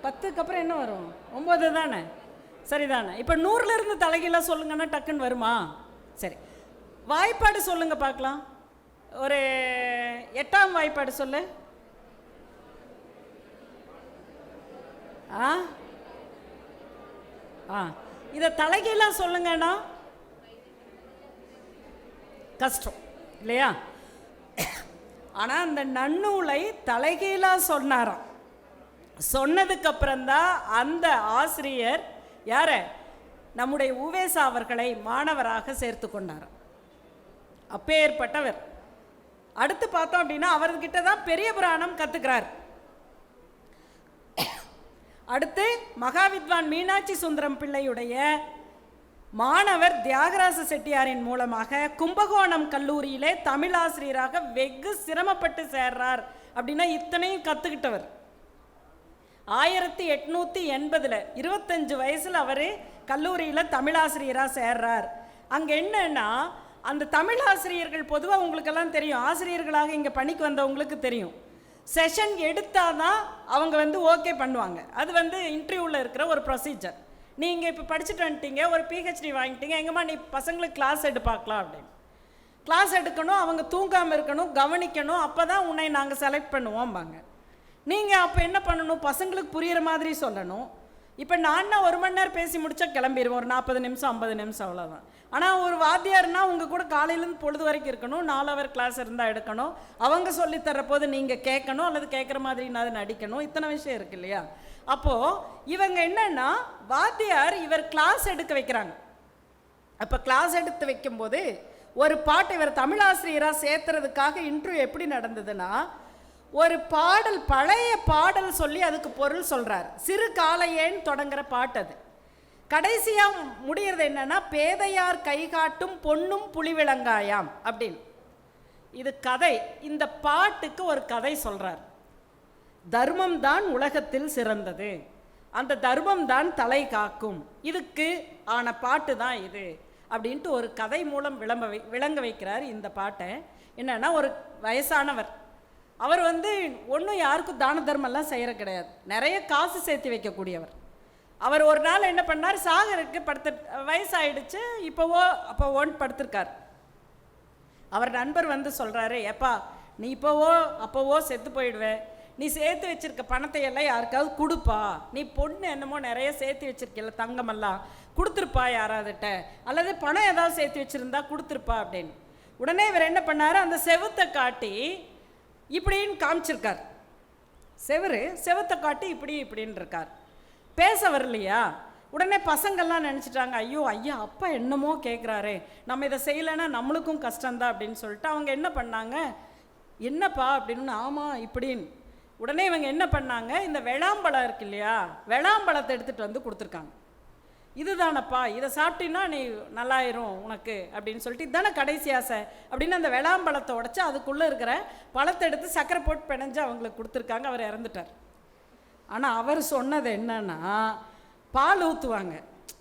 10க்கு அப்புறம் என்ன வரும்? 9 தானே? சரிதானே? இப்போ 100லிருந்து தலைகீழாக சொல்லுங்கன்னா டக்குன்னு வருமா? சரி, வாய்ப்பாடு சொல்லுங்க பார்க்கலாம். ஒரு 8ஆம் வாய்ப்பாடு சொல்லு. ஆ ஆ இதை தலைகீழாக சொல்லுங்கண்ணா. கஷ்டம் இல்லையா? ஆனால் அந்த நன்னூலை தலைகீழாக சொன்னாராம். சொன்னதுக்கப்புறம்தான் அந்த ஆசிரியர் யார நம்முடைய உவேசா அவர்களை மாணவராக சேர்த்து கொண்டாராம். அப்பேற்பட்டவர். அடுத்து பார்த்தோம் அப்படின்னா அவர்கிட்ட தான் பெரிய புராணம் கற்றுக்கிறார். அடுத்து மகாவித்வான் மீனாட்சி சுந்தரம் பிள்ளையுடைய மாணவர் தியாகராச செட்டியாரின் மூலமாக கும்பகோணம் கல்லூரியிலே தமிழாசிரியராக வெகு சிரமப்பட்டு சேர்றார். அப்படின்னா இத்தனையும் கற்றுக்கிட்டவர். 1880 25 வயசில் அவர் கல்லூரியில் தமிழாசிரியராக சேர்றார். அங்கே என்னன்னா அந்த தமிழாசிரியர்கள் பொதுவாக உங்களுக்கெல்லாம் தெரியும், ஆசிரியர்களாக இங்கே பணிக்கு வந்தவங்களுக்கு தெரியும், செஷன் எடுத்தால் தான் அவங்க ஓகே பண்ணுவாங்க. அது இன்டர்வியூவில் இருக்கிற ஒரு ப்ரொசீஜர். நீங்கள் இப்போ படிச்சுட்டு வந்துட்டீங்க, ஒரு பிஹெச்டி வாங்கிட்டீங்க, எங்கம்மா நீ பசங்களுக்கு கிளாஸ் பார்க்கலாம் அப்படின்னு. கிளாஸ் எடுக்கணும், அவங்க தூங்காமல் இருக்கணும், கவனிக்கணும், அப்போ தான் உன்னை நாங்கள் செலக்ட் பண்ணுவோம்பாங்க. நீங்கள் அப்போ என்ன பண்ணணும், பசங்களுக்கு புரிகிற மாதிரி சொல்லணும். இப்போ நான் 1 மணி நேரம் பேசி முடித்தா கிளம்பிடுவோம், ஒரு 40 நிமிஷம் 50 நிமிஷம் அவ்வளோதான். ஆனால் ஒரு வாத்தியார்னா உங்கள் கூட காலையிலேருந்து பொழுது வரைக்கும் இருக்கணும், 4 ஹவர் கிளாஸ் இருந்தால் எடுக்கணும், அவங்க சொல்லித்தர போது நீங்கள் கேட்கணும் அல்லது கேட்குற மாதிரி நான் நடிக்கணும், இத்தனை விஷயம் இருக்குது இல்லையா? அப்போது இவங்க என்னன்னா வாத்தியார் இவர் கிளாஸ் எடுக்க வைக்கிறாங்க. அப்போ கிளாஸ் எடுத்து வைக்கும்போது ஒரு பாட்டு இவர் தமிழாசிரியராக சேர்த்துறதுக்காக இன்டர்வியூ எப்படி நடந்ததுன்னா, ஒரு பாடல் பழைய பாடல் சொல்லி அதுக்கு பொருள் சொல்கிறார். சிறு காலையேன்னு தொடங்குற பாட்டு. அது கடைசியாக முடிகிறது என்னன்னா, பேதையார் கை காட்டும் பொன்னும் புலிவிலங்காயாம் அப்படின்னு. இது கதை. இந்த பாட்டுக்கு ஒரு கதை சொல்கிறார். தர்மம் தான் உலகத்தில் சிறந்தது, அந்த தர்மம் தான் தலை காக்கும், இதுக்கு ஆன பாட்டு தான் இது அப்படின்ட்டு ஒரு கதை மூலம் விளங்க வைக்கிறார் இந்த பாட்டை. என்னன்னா, ஒரு வயசானவர், அவர் ஒன்றும் யாருக்கும் தான தர்மம்லாம் செய்கிற கிடையாது, நிறைய காசு சேர்த்து வைக்கக்கூடியவர். அவர் ஒரு நாள் என்ன பண்ணார், சாகருக்கு வயசாயிடுச்சு, அப்போவோன்னு படுத்திருக்கார். அவர் நண்பர் சொல்கிறாரு, ஏப்பா நீ அப்போவோ செத்து போயிடுவேன், நீ சேர்த்து வச்சிருக்க பணத்தை எல்லாம் யாருக்காவது கொடுப்பா, நீ பொண்ணு என்னமோ நிறைய சேர்த்து வச்சிருக்கல, தங்கமெல்லாம் கொடுத்துருப்பா யாராவதுட்ட, அல்லது பணம் ஏதாவது சேர்த்து வச்சுருந்தா கொடுத்துருப்பா அப்படின்னு. உடனே இவர் என்ன பண்ணார், அந்த செவத்தை காட்டி இப்படின்னு காமிச்சிருக்கார். செவத்தை காட்டி இப்படின்னு இருக்கார், பேச வரலையா. உடனே பசங்கள்லாம் நினச்சிட்டாங்க, ஐயா அப்பா என்னமோ கேட்குறாரு, நம்ம இதை செய்யலைன்னா நம்மளுக்கும் கஷ்டம்தான் அப்படின்னு சொல்லிட்டு அவங்க என்ன பண்ணாங்க, என்னப்பா அப்படின்னு. ஆமாம் இப்படின்னு. உடனே இவங்க என்ன பண்ணாங்க, இந்த வெளாம்பழம் இருக்கு இல்லையா, வெளாம்பழத்தை எடுத்துகிட்டு கொடுத்துருக்காங்க. இதுதானப்பா, இதை சாப்பிட்டீங்கன்னா நீ நல்லாயிரும் உனக்கு அப்படின்னு சொல்லிட்டு, இதுதானே கடைசி ஆசை அப்படின்னு அந்த வெளாம்பழத்தை உடச்சி அதுக்குள்ளே இருக்கிற பழத்தை எடுத்து சக்கரை போட்டு பிணைஞ்சு அவங்களுக்கு கொடுத்துருக்காங்க. அவர் இறந்துட்டார். ஆனால் அவர் சொன்னது என்னன்னா, பால் ஊற்றுவாங்க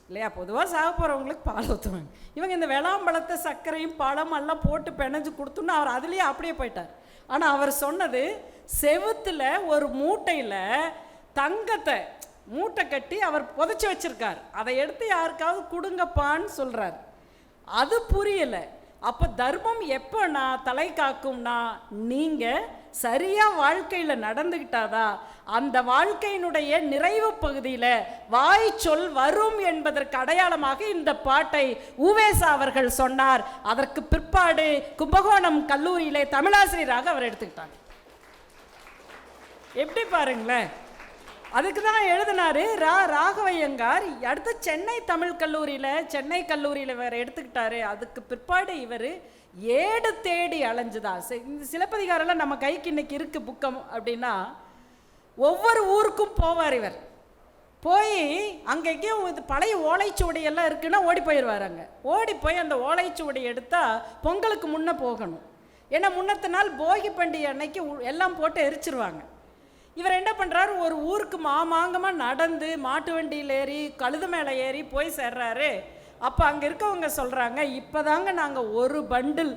இல்லையா, பொதுவாக சாக போகிறவங்களுக்கு பால் ஊற்றுவாங்க. இவங்க இந்த வெளாம்பழத்தை சர்க்கரையும் பழம் எல்லாம் போட்டு பிணைஞ்சு கொடுத்தோன்னா அவர் அதுலேயே அப்படியே போயிட்டார். ஆனால் அவர் சொன்னது, செவுத்தில் ஒரு மூட்டையில் தங்கத்தை மூட்டை கட்டி அவர் புதைச்சி வச்சிருக்கார், அதை எடுத்து யாருக்காவது கொடுங்கப்பான்னு சொல்கிறார். அது புரியலை. அப்போ தர்மம் எப்போனா தலை காக்கும்னா, நீங்கள் சரியாக வாழ்க்கையில் நடந்துக்கிட்டாதா அந்த வாழ்க்கையினுடைய நிறைவு பகுதியில் வாய் சொல் வரும் என்பதற்கு அடையாளமாக இந்த பாட்டை உவேசா அவர்கள் சொன்னார். அதற்கு பிற்பாடு கும்பகோணம் கல்லூரியிலே தமிழாசிரியராக அவர் எடுத்துக்கிட்டாங்க. எப்படி பாருங்களேன், அதுக்கு தான் எழுதினாரு ராகவையங்கார். அடுத்து சென்னை தமிழ் கல்லூரியில் சென்னை கல்லூரியில் வேறு எடுத்துக்கிட்டாரு. அதுக்கு பிற்பாடு இவர் ஏடு தேடி அலைஞ்சுதான். இந்த சிலப்பதிகாரம்லாம் நம்ம கைக்கு இன்னைக்கு இருக்கு புக்கம் அப்படின்னா, ஒவ்வொரு ஊருக்கும் போவார். இவர் போய் அங்கேயும் இது பழைய ஓலைச்சுவடியெல்லாம் இருக்குன்னா ஓடி போயிடுவார். அங்கே ஓடி போய் அந்த ஓலைச்சுவடி எடுத்தால் பொங்கலுக்கு முன்னே போகணும். ஏன்னா முன்னத்த நாள் போகி பண்டிகை அன்னைக்கு எல்லாம் போட்டு எரிச்சிருவாங்க. இவர் என்ன பண்ணுறாரு, ஒரு ஊருக்கு மாமாங்கமாக நடந்து மாட்டு வண்டியில் ஏறி கழுது மேலே ஏறி போய் சேர்றாரு. அப்போ அங்கே இருக்கவங்க சொல்கிறாங்க, இப்போ தாங்க நாங்கள் ஒரு பண்டில்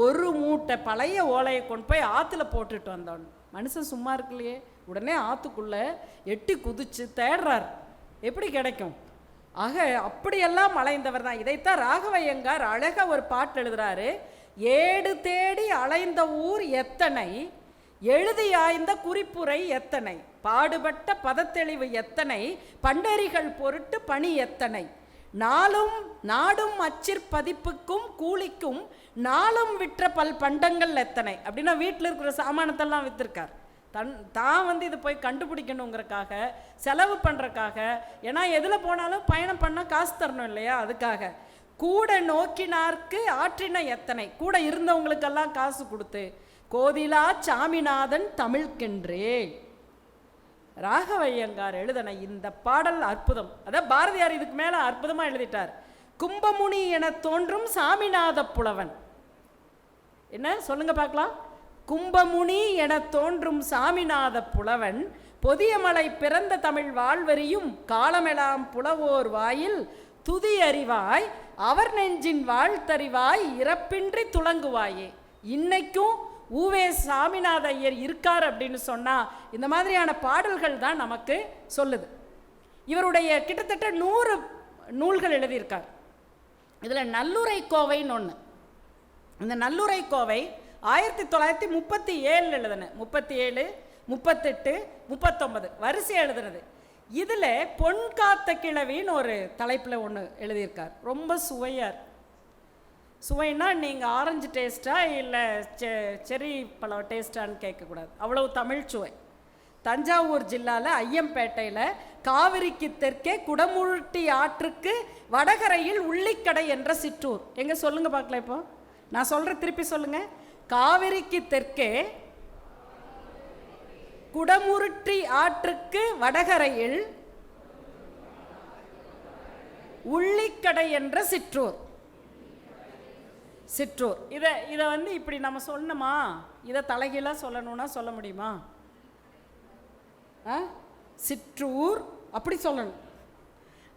ஒரு மூட்டை பழைய ஓலையை கொண்டு போய் ஆற்றுல போட்டுட்டு வந்தோம். மனுஷன் சும்மா இருக்குல்லையே, உடனே ஆற்றுக்குள்ளே எட்டி குதிச்சு தேடுறார், எப்படி கிடைக்கும். ஆக அப்படியெல்லாம் அலைந்தவர் தான். இதைத்தான் ராகவையங்கார் அழகாக ஒரு பாட்டு எழுதுகிறாரு. ஏடு தேடி அலைந்த ஊர் எத்தனை, எழுதி ஆய்ந்த குறிப்புரை எத்தனை. பாடுபட்ட பதத்தெளிவு எத்தனை, பண்டரிகள் பொருட்டு பணி எத்தனை, நாடும் அச்சிற்பதிப்புக்கும் கூலிக்கும் நாளும் விற்ற பண்டங்கள் எத்தனை. அப்படின்னா வீட்டில் இருக்கிற சாமானத்தெல்லாம் விற்றுருக்கார். தான் இது போய் கண்டுபிடிக்கணுங்கிறக்காக, செலவு பண்ணுறக்காக. ஏன்னா எதில் போனாலும் பயணம் பண்ணால் காசு தரணும் இல்லையா, அதுக்காக. கூட நோக்கினார்க்கு ஆற்றின எத்தனை, கூட இருந்தவங்களுக்கெல்லாம் காசு கொடுத்து கோதிலா சாமிநாதன் தமிழ்கென்றே. ராகவையங்கார் எழுதின இந்த பாடல் அற்புதம். அதான் பாரதியார் இதுக்கு மேலே அற்புதமாக எழுதிட்டார். கும்பமுனி என தோன்றும் சாமிநாத புலவன். என்ன சொல்லுங்க பார்க்கலாம். கும்பமுனி என தோன்றும் சாமிநாத புலவன் பொதியமலை பிறந்த தமிழ் வாழ்வரியும் காலமெலாம் புலவோர் வாயில் துதி அறிவாய் அவர் நெஞ்சின் வாழ்த்தறிவாய் இறப்பின்றி துளங்குவாயே. இன்னைக்கும் ஊவே சாமிநாத ஐயர் இருக்கார் அப்படின்னு சொன்னால் இந்த மாதிரியான பாடல்கள் தான் நமக்கு சொல்லுது. இவருடைய கிட்டத்தட்ட 100 நூல்கள் எழுதியிருக்கார். இதில் நல்லுரை கோவைன்னு ஒன்று. இந்த நல்லுரை கோவை 1937 எழுதுன, 37, 38, 39 வரிசை எழுதுனது. இதில் பொன் காத்த கிழவின்னு ஒரு தலைப்பில் ஒன்று எழுதியிருக்கார். ரொம்ப சுவையார். சுவைன்னா நீங்கள் ஆரஞ்சு டேஸ்ட்டா இல்லை செரி பழம் டேஸ்ட்டான்னு கேட்கக்கூடாது, அவ்வளவு தமிழ் சுவை. தஞ்சாவூர் ஜில்லாவில் ஐயம்பேட்டையில் காவிரிக்கு தெற்கே குடமுருட்டி ஆற்றுக்கு வடகரையில் உள்ளிக்கடை என்ற சிற்றூர். எங்கே சொல்லுங்க பார்க்கலாம். இப்போ நான் சொல்கிற திருப்பி சொல்லுங்க. காவிரிக்கு தெற்கே குடமுருட்டி ஆற்றுக்கு வடகரையில் உள்ளிக்கடை என்ற சிற்றூர். இதை இப்படி நம்ம சொல்லணுமா? இதை தலைகீழாக சொல்லணும்னா சொல்ல முடியுமா? சிற்றூர் அப்படி சொல்லணும்.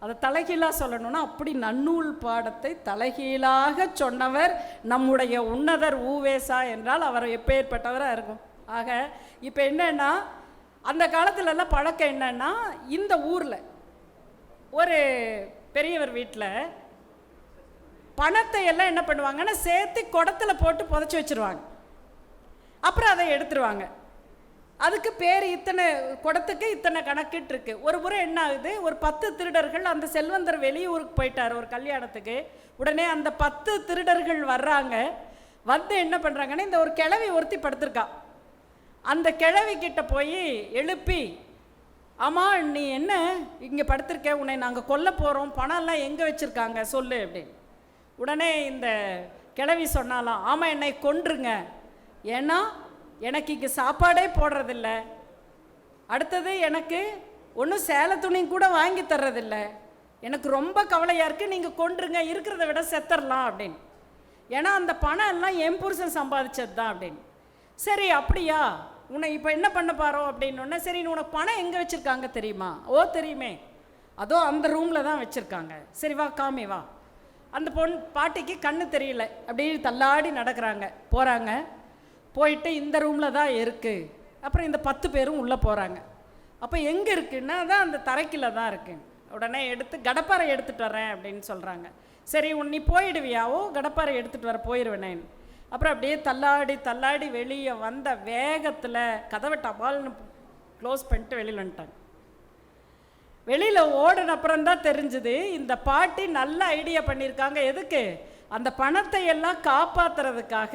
அதை தலைகீழாக சொல்லணும்னா அப்படி நன்னூல் பாடத்தை தலைகீழாக சொன்னவர் நம்முடைய உன்னதர் ஊவேசா என்றால் அவர் எப்பேற்பட்டவராக இருக்கும். ஆக இப்போ என்னன்னா, அந்த காலத்துலலாம் பழக்கம் என்னன்னா, இந்த ஊரில் ஒரு பெரியவர் வீட்டில் பணத்தை எல்லாம் என்ன பண்ணுவாங்கன்னா சேர்த்து குடத்தில் போட்டு புதைச்சி வச்சுருவாங்க. அப்புறம் அதை எடுத்துருவாங்க. அதுக்கு பேர் இத்தனை குடத்துக்கு இத்தனை கணக்கிட்டு இருக்கு. ஒரு முறை என்ன ஆகுது, ஒரு 10 திருடர்கள், அந்த செல்வந்தர் வெளியூருக்கு போயிட்டார் ஒரு கல்யாணத்துக்கு. உடனே அந்த 10 திருடர்கள் வர்றாங்க. வந்து என்ன பண்ணுறாங்கன்னா, இந்த ஒரு கிழவி ஒருத்தி படுத்திருக்கா. அந்த கிழவி கிட்ட போய் எழுப்பி, ஆமாம் நீ என்ன இங்கே படுத்திருக்க, உன்னை நாங்கள் கொல்ல போகிறோம், பணம்லாம் எங்கே வச்சுருக்காங்க சொல்லு அப்படின்னு. உடனே இந்த கிழவி சொன்னாலாம், ஆமாம் என்னை கொன்றுங்க, ஏன்னா எனக்கு இங்கே சாப்பாடே போடுறதில்ல, அடுத்தது எனக்கு ஒன்றும் சேலை துணி கூட வாங்கி தர்றதில்ல, எனக்கு ரொம்ப கவலையாக இருக்குது, நீங்கள் கொன்றுங்க, இருக்கிறத விட செத்தரலாம் அப்படின்னு. ஏன்னா அந்த பணம் எல்லாம் என் புருஷன் சம்பாதிச்சது தான் அப்படின்னு. சரி அப்படியா, உன்னை இப்போ என்ன பண்ண பாரோம் அப்படின்னோடனே, சரி உனக்கு பணம் எங்கே வச்சுருக்காங்க தெரியுமா? ஓ தெரியுமே, அதோ அந்த ரூமில் தான் வச்சுருக்காங்க. சரி வா காமி வா. அந்த பாட்டிக்கு கண்ணு தெரியல, அப்படியே தள்ளாடி நடக்கிறாங்க, போகிறாங்க. போயிட்டு இந்த ரூமில் தான் இருக்குது. அப்புறம் இந்த 10 பேரும் உள்ளே போகிறாங்க. அப்போ எங்கே இருக்குன்னா தான் அந்த தரைக்கில் தான் இருக்குது. உடனே எடுத்து கடப்பாரை எடுத்துகிட்டு வரேன் அப்படின்னு சொல்கிறாங்க. சரி நீ போயிடுவியாவோ? கடப்பாரை எடுத்துகிட்டு வர போயிடுவேனேன். அப்புறம் அப்படியே தள்ளாடி வெளியே வந்த வேகத்தில் கதவை டபால்னு க்ளோஸ் பண்ணிட்டு வெளியில் வந்துட்டாங்க. வெளியில் ஓடின அப்புறம்தான் தெரிஞ்சுது, இந்த பாட்டி நல்ல ஐடியா பண்ணியிருக்காங்க. எதுக்கு? அந்த பணத்தை எல்லாம் காப்பாற்றுறதுக்காக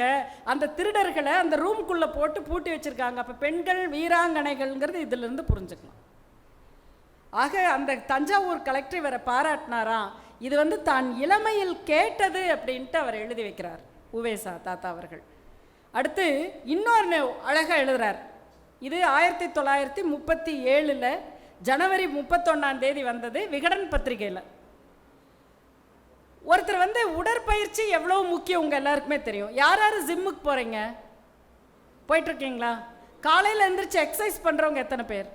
அந்த திருடர்களை அந்த ரூம்குள்ளே போட்டு பூட்டி வச்சுருக்காங்க. அப்போ பெண்கள் வீராங்கனைகள்ங்கிறது இதிலிருந்து புரிஞ்சுக்கலாம். ஆக அந்த தஞ்சாவூர் கலெக்டர் இவரை பாராட்டினாராம். இது தான் இளமையில் கேட்டது அப்படின்ட்டு அவர் எழுதி வைக்கிறார் உவேசா தாத்தா அவர்கள். அடுத்து இன்னொரு அழகாக எழுதுறார். இது 1937 ஜனவரி 31 வந்தது விகடன் பத்திரிகையில். ஒருத்தர் உடற்பயிற்சி எவ்வளோ முக்கியம் உங்கள் எல்லாருக்குமே தெரியும். யார் யார் ஜிம்முக்கு போகிறீங்க? போயிட்டுருக்கீங்களா? காலையில் எழுந்திரிச்சு எக்ஸசைஸ் பண்ணுறவங்க எத்தனை பேர்?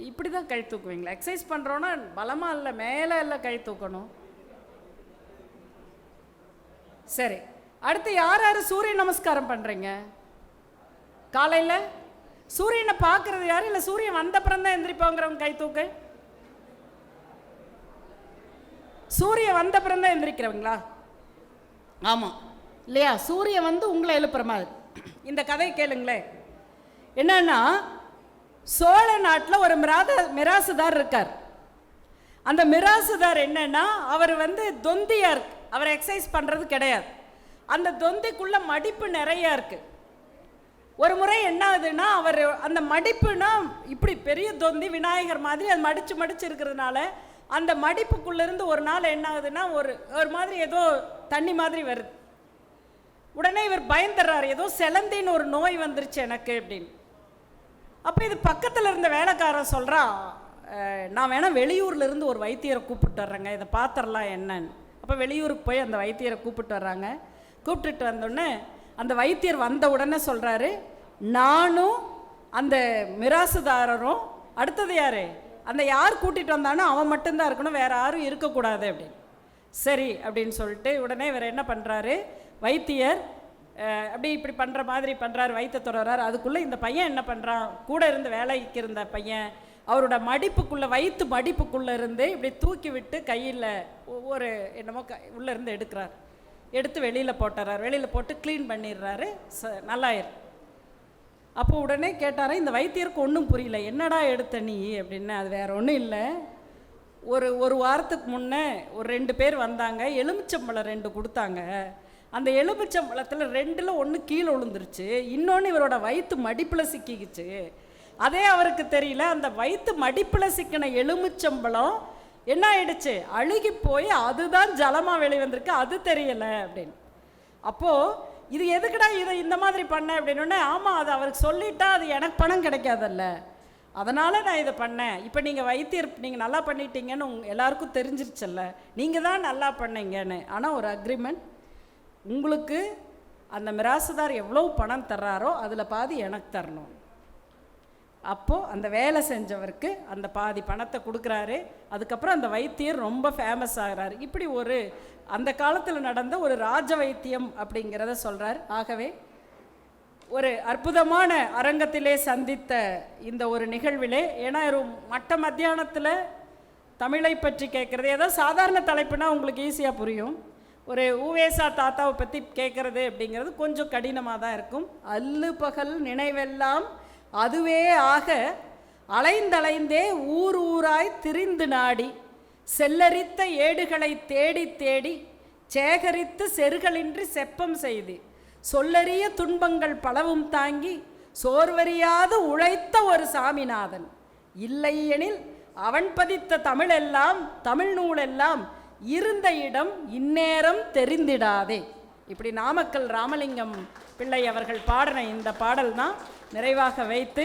இப்படி தான் கை தூக்குவீங்களா? எக்ஸசைஸ் பண்ணுறோன்னா பலமாக இல்லை, மேலே இல்லை கை தூக்கணும். சரி, அடுத்து யார் யார் சூரிய நமஸ்காரம் பண்ணுறீங்க? காலையில் சூரியனை பார்க்குறது யார்? இல்லை சூரியன் வந்த அப்புறம் தான் எந்திரிப்பாங்கிறவங்க கை தூக்கு. சூரியன் வந்த அப்புறம் தான் எந்திரிக்கிறவங்களா? ஆமாம் இல்லையா? சூரியன் உங்களை எழுப்புற மாதிரி. இந்த கதை கேளுங்களேன். என்னன்னா, சோழ நாட்டில் ஒரு மிராசுதார் இருக்கார். அந்த மிராசுதார் என்னன்னா, அவர் தொந்தியார், அவர் எக்ஸசைஸ் பண்ணுறது கிடையாது. அந்த தொந்திக்குள்ள மடிப்பு நிறையா இருக்கு. ஒரு முறை என்ன ஆகுதுன்னா, அவர் அந்த மடிப்புனா இப்படி பெரிய தொந்தி விநாயகர் மாதிரி அது மடிச்சு மடிச்சு இருக்கிறதுனால அந்த மடிப்புக்குள்ளேருந்து ஒரு நாள் என்ன ஆகுதுன்னா, ஒரு மாதிரி ஏதோ தண்ணி மாதிரி வருது. உடனே இவர் பயந்துடுறாரு, ஏதோ செலந்தின்னு ஒரு நோய் வந்துருச்சு எனக்கு அப்படின்னு. அப்போ இது பக்கத்தில் இருந்த வேலைக்காரன் சொல்கிறா, நான் வேணால் வெளியூர்லேருந்து ஒரு வைத்தியரை கூப்பிட்டு வர்றேங்க, இதை பார்த்துடலாம் என்னன்னு. அப்போ வெளியூருக்கு போய் அந்த வைத்தியரை கூப்பிட்டு வர்றாங்க. கூப்பிட்டுட்டு வந்தோடனே அந்த வைத்தியர் வந்த உடனே சொல்கிறாரு, நானும் அந்த மிராசுதாரரும், அடுத்தது யார், அந்த யார் கூட்டிகிட்டு வந்தானோ அவன் மட்டும்தான் இருக்கணும், வேறு யாரும் இருக்கக்கூடாது அப்படின்னு. சரி அப்படின்னு சொல்லிட்டு உடனே இவர் என்ன பண்ணுறாரு, வைத்தியர் அப்படி இப்படி பண்ணுற மாதிரி பண்ணுறாரு, வைத்தியத்தோட வர்றாரு. அதுக்குள்ளே இந்த பையன் என்ன பண்ணுறான், கூட இருந்து வேலைக்கு இருந்த பையன் அவரோட மடிப்புக்குள்ளே, வயிற்று மடிப்புக்குள்ளே இருந்து இப்படி தூக்கி விட்டு கையில் ஒரு என்னமோ உள்ளேருந்து எடுக்கிறார். எடுத்து வெளியில் போட்டுறாரு. வெளியில் போட்டு க்ளீன் பண்ணிடுறாரு. நல்லாயிரு. அப்போ உடனே கேட்டார், இந்த வைத்தியருக்கு ஒன்றும் புரியல, என்னடா எடுத்த நீ அப்படின்னு. அது வேறு ஒன்றும் இல்லை, ஒரு வாரத்துக்கு முன்னே ஒரு 2 பேர் வந்தாங்க, எலுமிச்சம்பழம் 2 கொடுத்தாங்க. அந்த எலுமிச்சம்பழத்தில் 2ல் 1 கீழே விழுந்துருச்சு, இன்னொன்று இவரோட வயிற்று மடிப்பில் சிக்கிக்குச்சு. அதே அவருக்கு தெரியல, அந்த வயிற்று மடிப்பில் சிக்கின எலுமிச்சம்பழம் என்ன ஆயிடுச்சு, அழுகி போய் அதுதான் ஜலமாக வெளிவந்திருக்கு, அது தெரியலை அப்படின்னு. அப்போது இது எதுக்குடா இதை இந்த மாதிரி பண்ணேன் அப்படின்னோடனே, ஆமாம் அது அவருக்கு சொல்லிட்டா அது எனக்கு பணம் கிடைக்காதல்ல, அதனால் நான் இதை பண்ணேன். இப்போ நீங்கள் வைத்தியர் நீங்கள் நல்லா பண்ணிட்டீங்கன்னு எல்லாருக்கும் தெரிஞ்சிருச்சல்ல, நீங்கள் தான் நல்லா பண்ணீங்கன்னு. ஆனால் ஒரு அக்ரிமெண்ட், உங்களுக்கு அந்த மிராசுதார் எவ்வளோ பணம் தர்றாரோ அதில் பாதி எனக்கு தரணும். அப்போது அந்த வேலை செஞ்சவருக்கு அந்த பாதி பணத்தை கொடுக்குறாரு. அதுக்கப்புறம் அந்த வைத்தியர் ரொம்ப ஃபேமஸ் ஆகிறார். இப்படி ஒரு அந்த காலத்தில் நடந்த ஒரு ராஜ வைத்தியம் அப்படிங்கிறத சொல்கிறார். ஆகவே ஒரு அற்புதமான அரங்கத்திலே சந்தித்த இந்த ஒரு நிகழ்விலே, ஏன்னா ஒரு மத்தியானத்தில் தமிழை பற்றி கேட்குறது, ஏதோ சாதாரண தலைப்புனா உங்களுக்கு ஈஸியாக புரியும். ஒரு ஊவேசா தாத்தாவை பற்றி கேட்குறது அப்படிங்கிறது கொஞ்சம் கடினமாக தான் இருக்கும். அல்லு பகல் நினைவெல்லாம் அதுவே ஆக அலைந்தலைந்தே ஊர் ஊராய் திரிந்து நாடி செல்லரித்த ஏடுகளை தேடி தேடி சேகரித்து செருகளின்றி செப்பம் செய்து சொல்லறிய துன்பங்கள் பலவும் தாங்கி சோர்வறியாது உழைத்த ஒரு சாமிநாதன் இல்லையெனில் அவன் பதித்த தமிழெல்லாம் தமிழ் நூலெல்லாம் இருந்த இடம் இந்நேரம் தெரிந்திடாதே. இப்படி நாமக்கல் ராமலிங்கம் பிள்ளை அவர்கள் பாடின இந்த பாடல் தான் நிறைவாக வைத்து,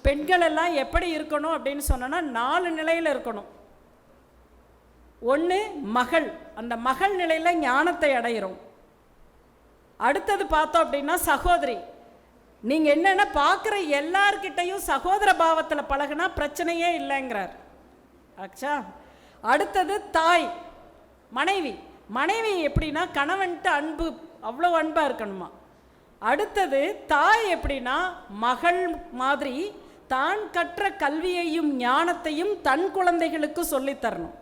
பெண்கள் எல்லாம் எப்படி இருக்கணும் அப்படின்னு சொன்னோன்னா 4 நிலையில் இருக்கணும். 1 மகள், அந்த மகள் நிலையில் ஞானத்தை அடைகிறோம். அடுத்தது பார்த்தோம் அப்படின்னா சகோதரி, நீங்கள் என்னென்ன பார்க்குற எல்லார்கிட்டையும் சகோதர பாவத்தில் பழகுனா பிரச்சனையே இல்லைங்கிறார். ஆச்சா. அடுத்தது தாய், மனைவி. மனைவி எப்படின்னா கணவன்ட்டு அன்பு, அவ்வளோ அன்பாக இருக்கணுமா. அடுத்தது தாய் எப்படின்னா மகள் மாதிரி தான் கற்ற கல்வியையும் ஞானத்தையும் தன் குழந்தைகளுக்கு சொல்லித்தரணும்.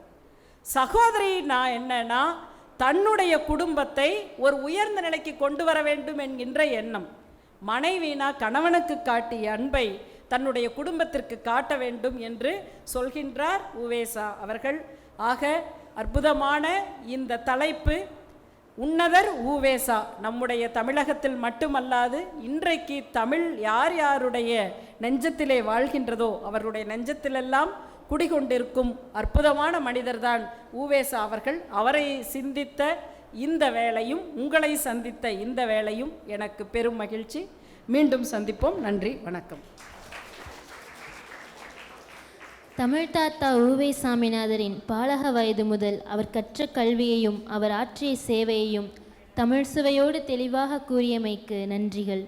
சகோதரி நான் என்னன்னா தன்னுடைய குடும்பத்தை ஒரு உயர்ந்த நிலைக்கு கொண்டு வர வேண்டும் என்கின்ற எண்ணம். மனைவினா கணவனுக்கு காட்டிய அன்பை தன்னுடைய குடும்பத்திற்கு காட்ட வேண்டும் என்று சொல்கின்றார் உவேசா அவர்கள். ஆக அற்புதமான இந்த தலைப்பு உன்னதர் ஊவேசா நம்முடைய தமிழகத்தில் மட்டுமல்லாது இன்றைக்கு தமிழ் யார் யாருடைய நெஞ்சத்திலே வாழ்கின்றதோ அவருடைய நெஞ்சத்திலெல்லாம் குடிகொண்டிருக்கும் அற்புதமான மனிதர்தான் ஊவேசா அவர்கள். அவரை சிந்தித்த இந்த வேளையும் உங்களை சந்தித்த இந்த வேளையும் எனக்கு பெரும் மகிழ்ச்சி. மீண்டும் சந்திப்போம். நன்றி, வணக்கம். தமிழ் தாத்தா ஊவே சாமிநாதரின் பாலக வயது முதல் அவர் கற்ற கல்வியையும் அவர் ஆற்றிய சேவையையும் தமிழ் சுவையோடு தெளிவாக கூறியமைக்கு நன்றிகள்.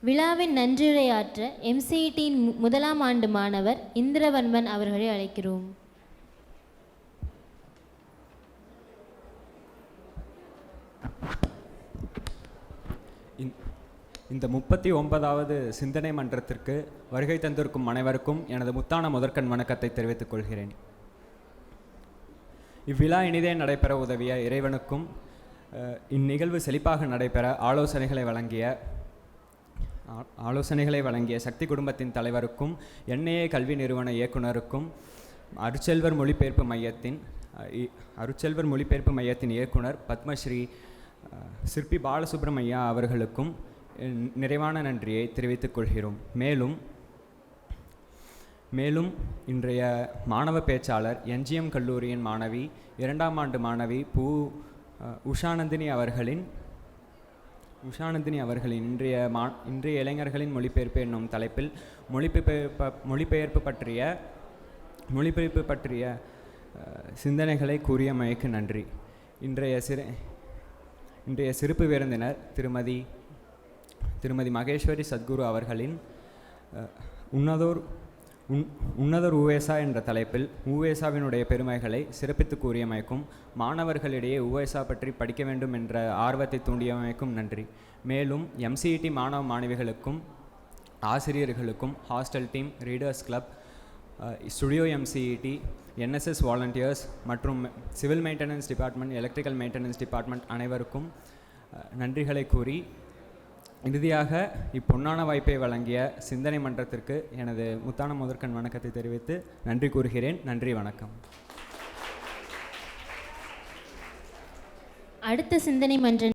விழாவின் நன்றியுரையாற்ற MCETயின் 1ஆம் ஆண்டு மாணவர் இந்திரவன்மன் அவர்களை அழைக்கிறோம். இந்த 39வது சிந்தனை மன்றத்திற்கு வருகை தந்திருக்கும் அனைவருக்கும் எனது முத்தான முதற்கண் வணக்கத்தை தெரிவித்துக் கொள்கிறேன். இவ்விழா இனிதே நடைபெற உதவிய இறைவனுக்கும் இந்நிகழ்வு செழிப்பாக நடைபெற ஆலோசனைகளை வழங்கிய ஆலோசனைகளை வழங்கிய சக்தி குடும்பத்தின் தலைவருக்கும் NIA கல்வி நிறுவன இயக்குனருக்கும் அருட்செல்வர் மொழிபெயர்ப்பு மையத்தின் இயக்குனர் பத்மஸ்ரீ சிற்பி பாலசுப்ரமணியா அவர்களுக்கும் நிறைவான நன்றியை தெரிவித்துக் கொள்கிறோம். மேலும் இன்றைய மாணவ பேச்சாளர் NGM கல்லூரியின் மாணவி 2ஆம் ஆண்டு மாணவி உஷாநந்தினி அவர்களின் இன்றைய இளைஞர்களின் மொழிபெயர்ப்பு என்னும் தலைப்பில் மொழிபெயர்ப்பு பற்றிய சிந்தனைகளை கூறியமைக்கு நன்றி. இன்றைய சிறப்பு விருந்தினர் திருமதி மகேஸ்வரி சத்குரு அவர்களின் உன்னதர் உவேசா என்ற தலைப்பில் உவேசாவினுடைய பெருமைகளை சிறப்பித்து கூறியமைக்கும் மாணவர்களிடையே உவேசா பற்றி படிக்க வேண்டும் என்ற ஆர்வத்தை தூண்டியமைக்கும் நன்றி. மேலும் MCET மாணவ மாணவிகளுக்கும் ஆசிரியர்களுக்கும் hostel team, readers club, studio MCET, NSS volunteers மற்றும் civil maintenance department, electrical maintenance department அனைவருக்கும் நன்றிகளை கூறி இறுதியாக இப்பொன்னான வாய்ப்பை வழங்கிய சிந்தனை மன்றத்திற்கு எனது முத்தான முதற்கண் வணக்கத்தை தெரிவித்து நன்றி கூறுகிறேன். நன்றி, வணக்கம். அடுத்த சிந்தனை மன்ற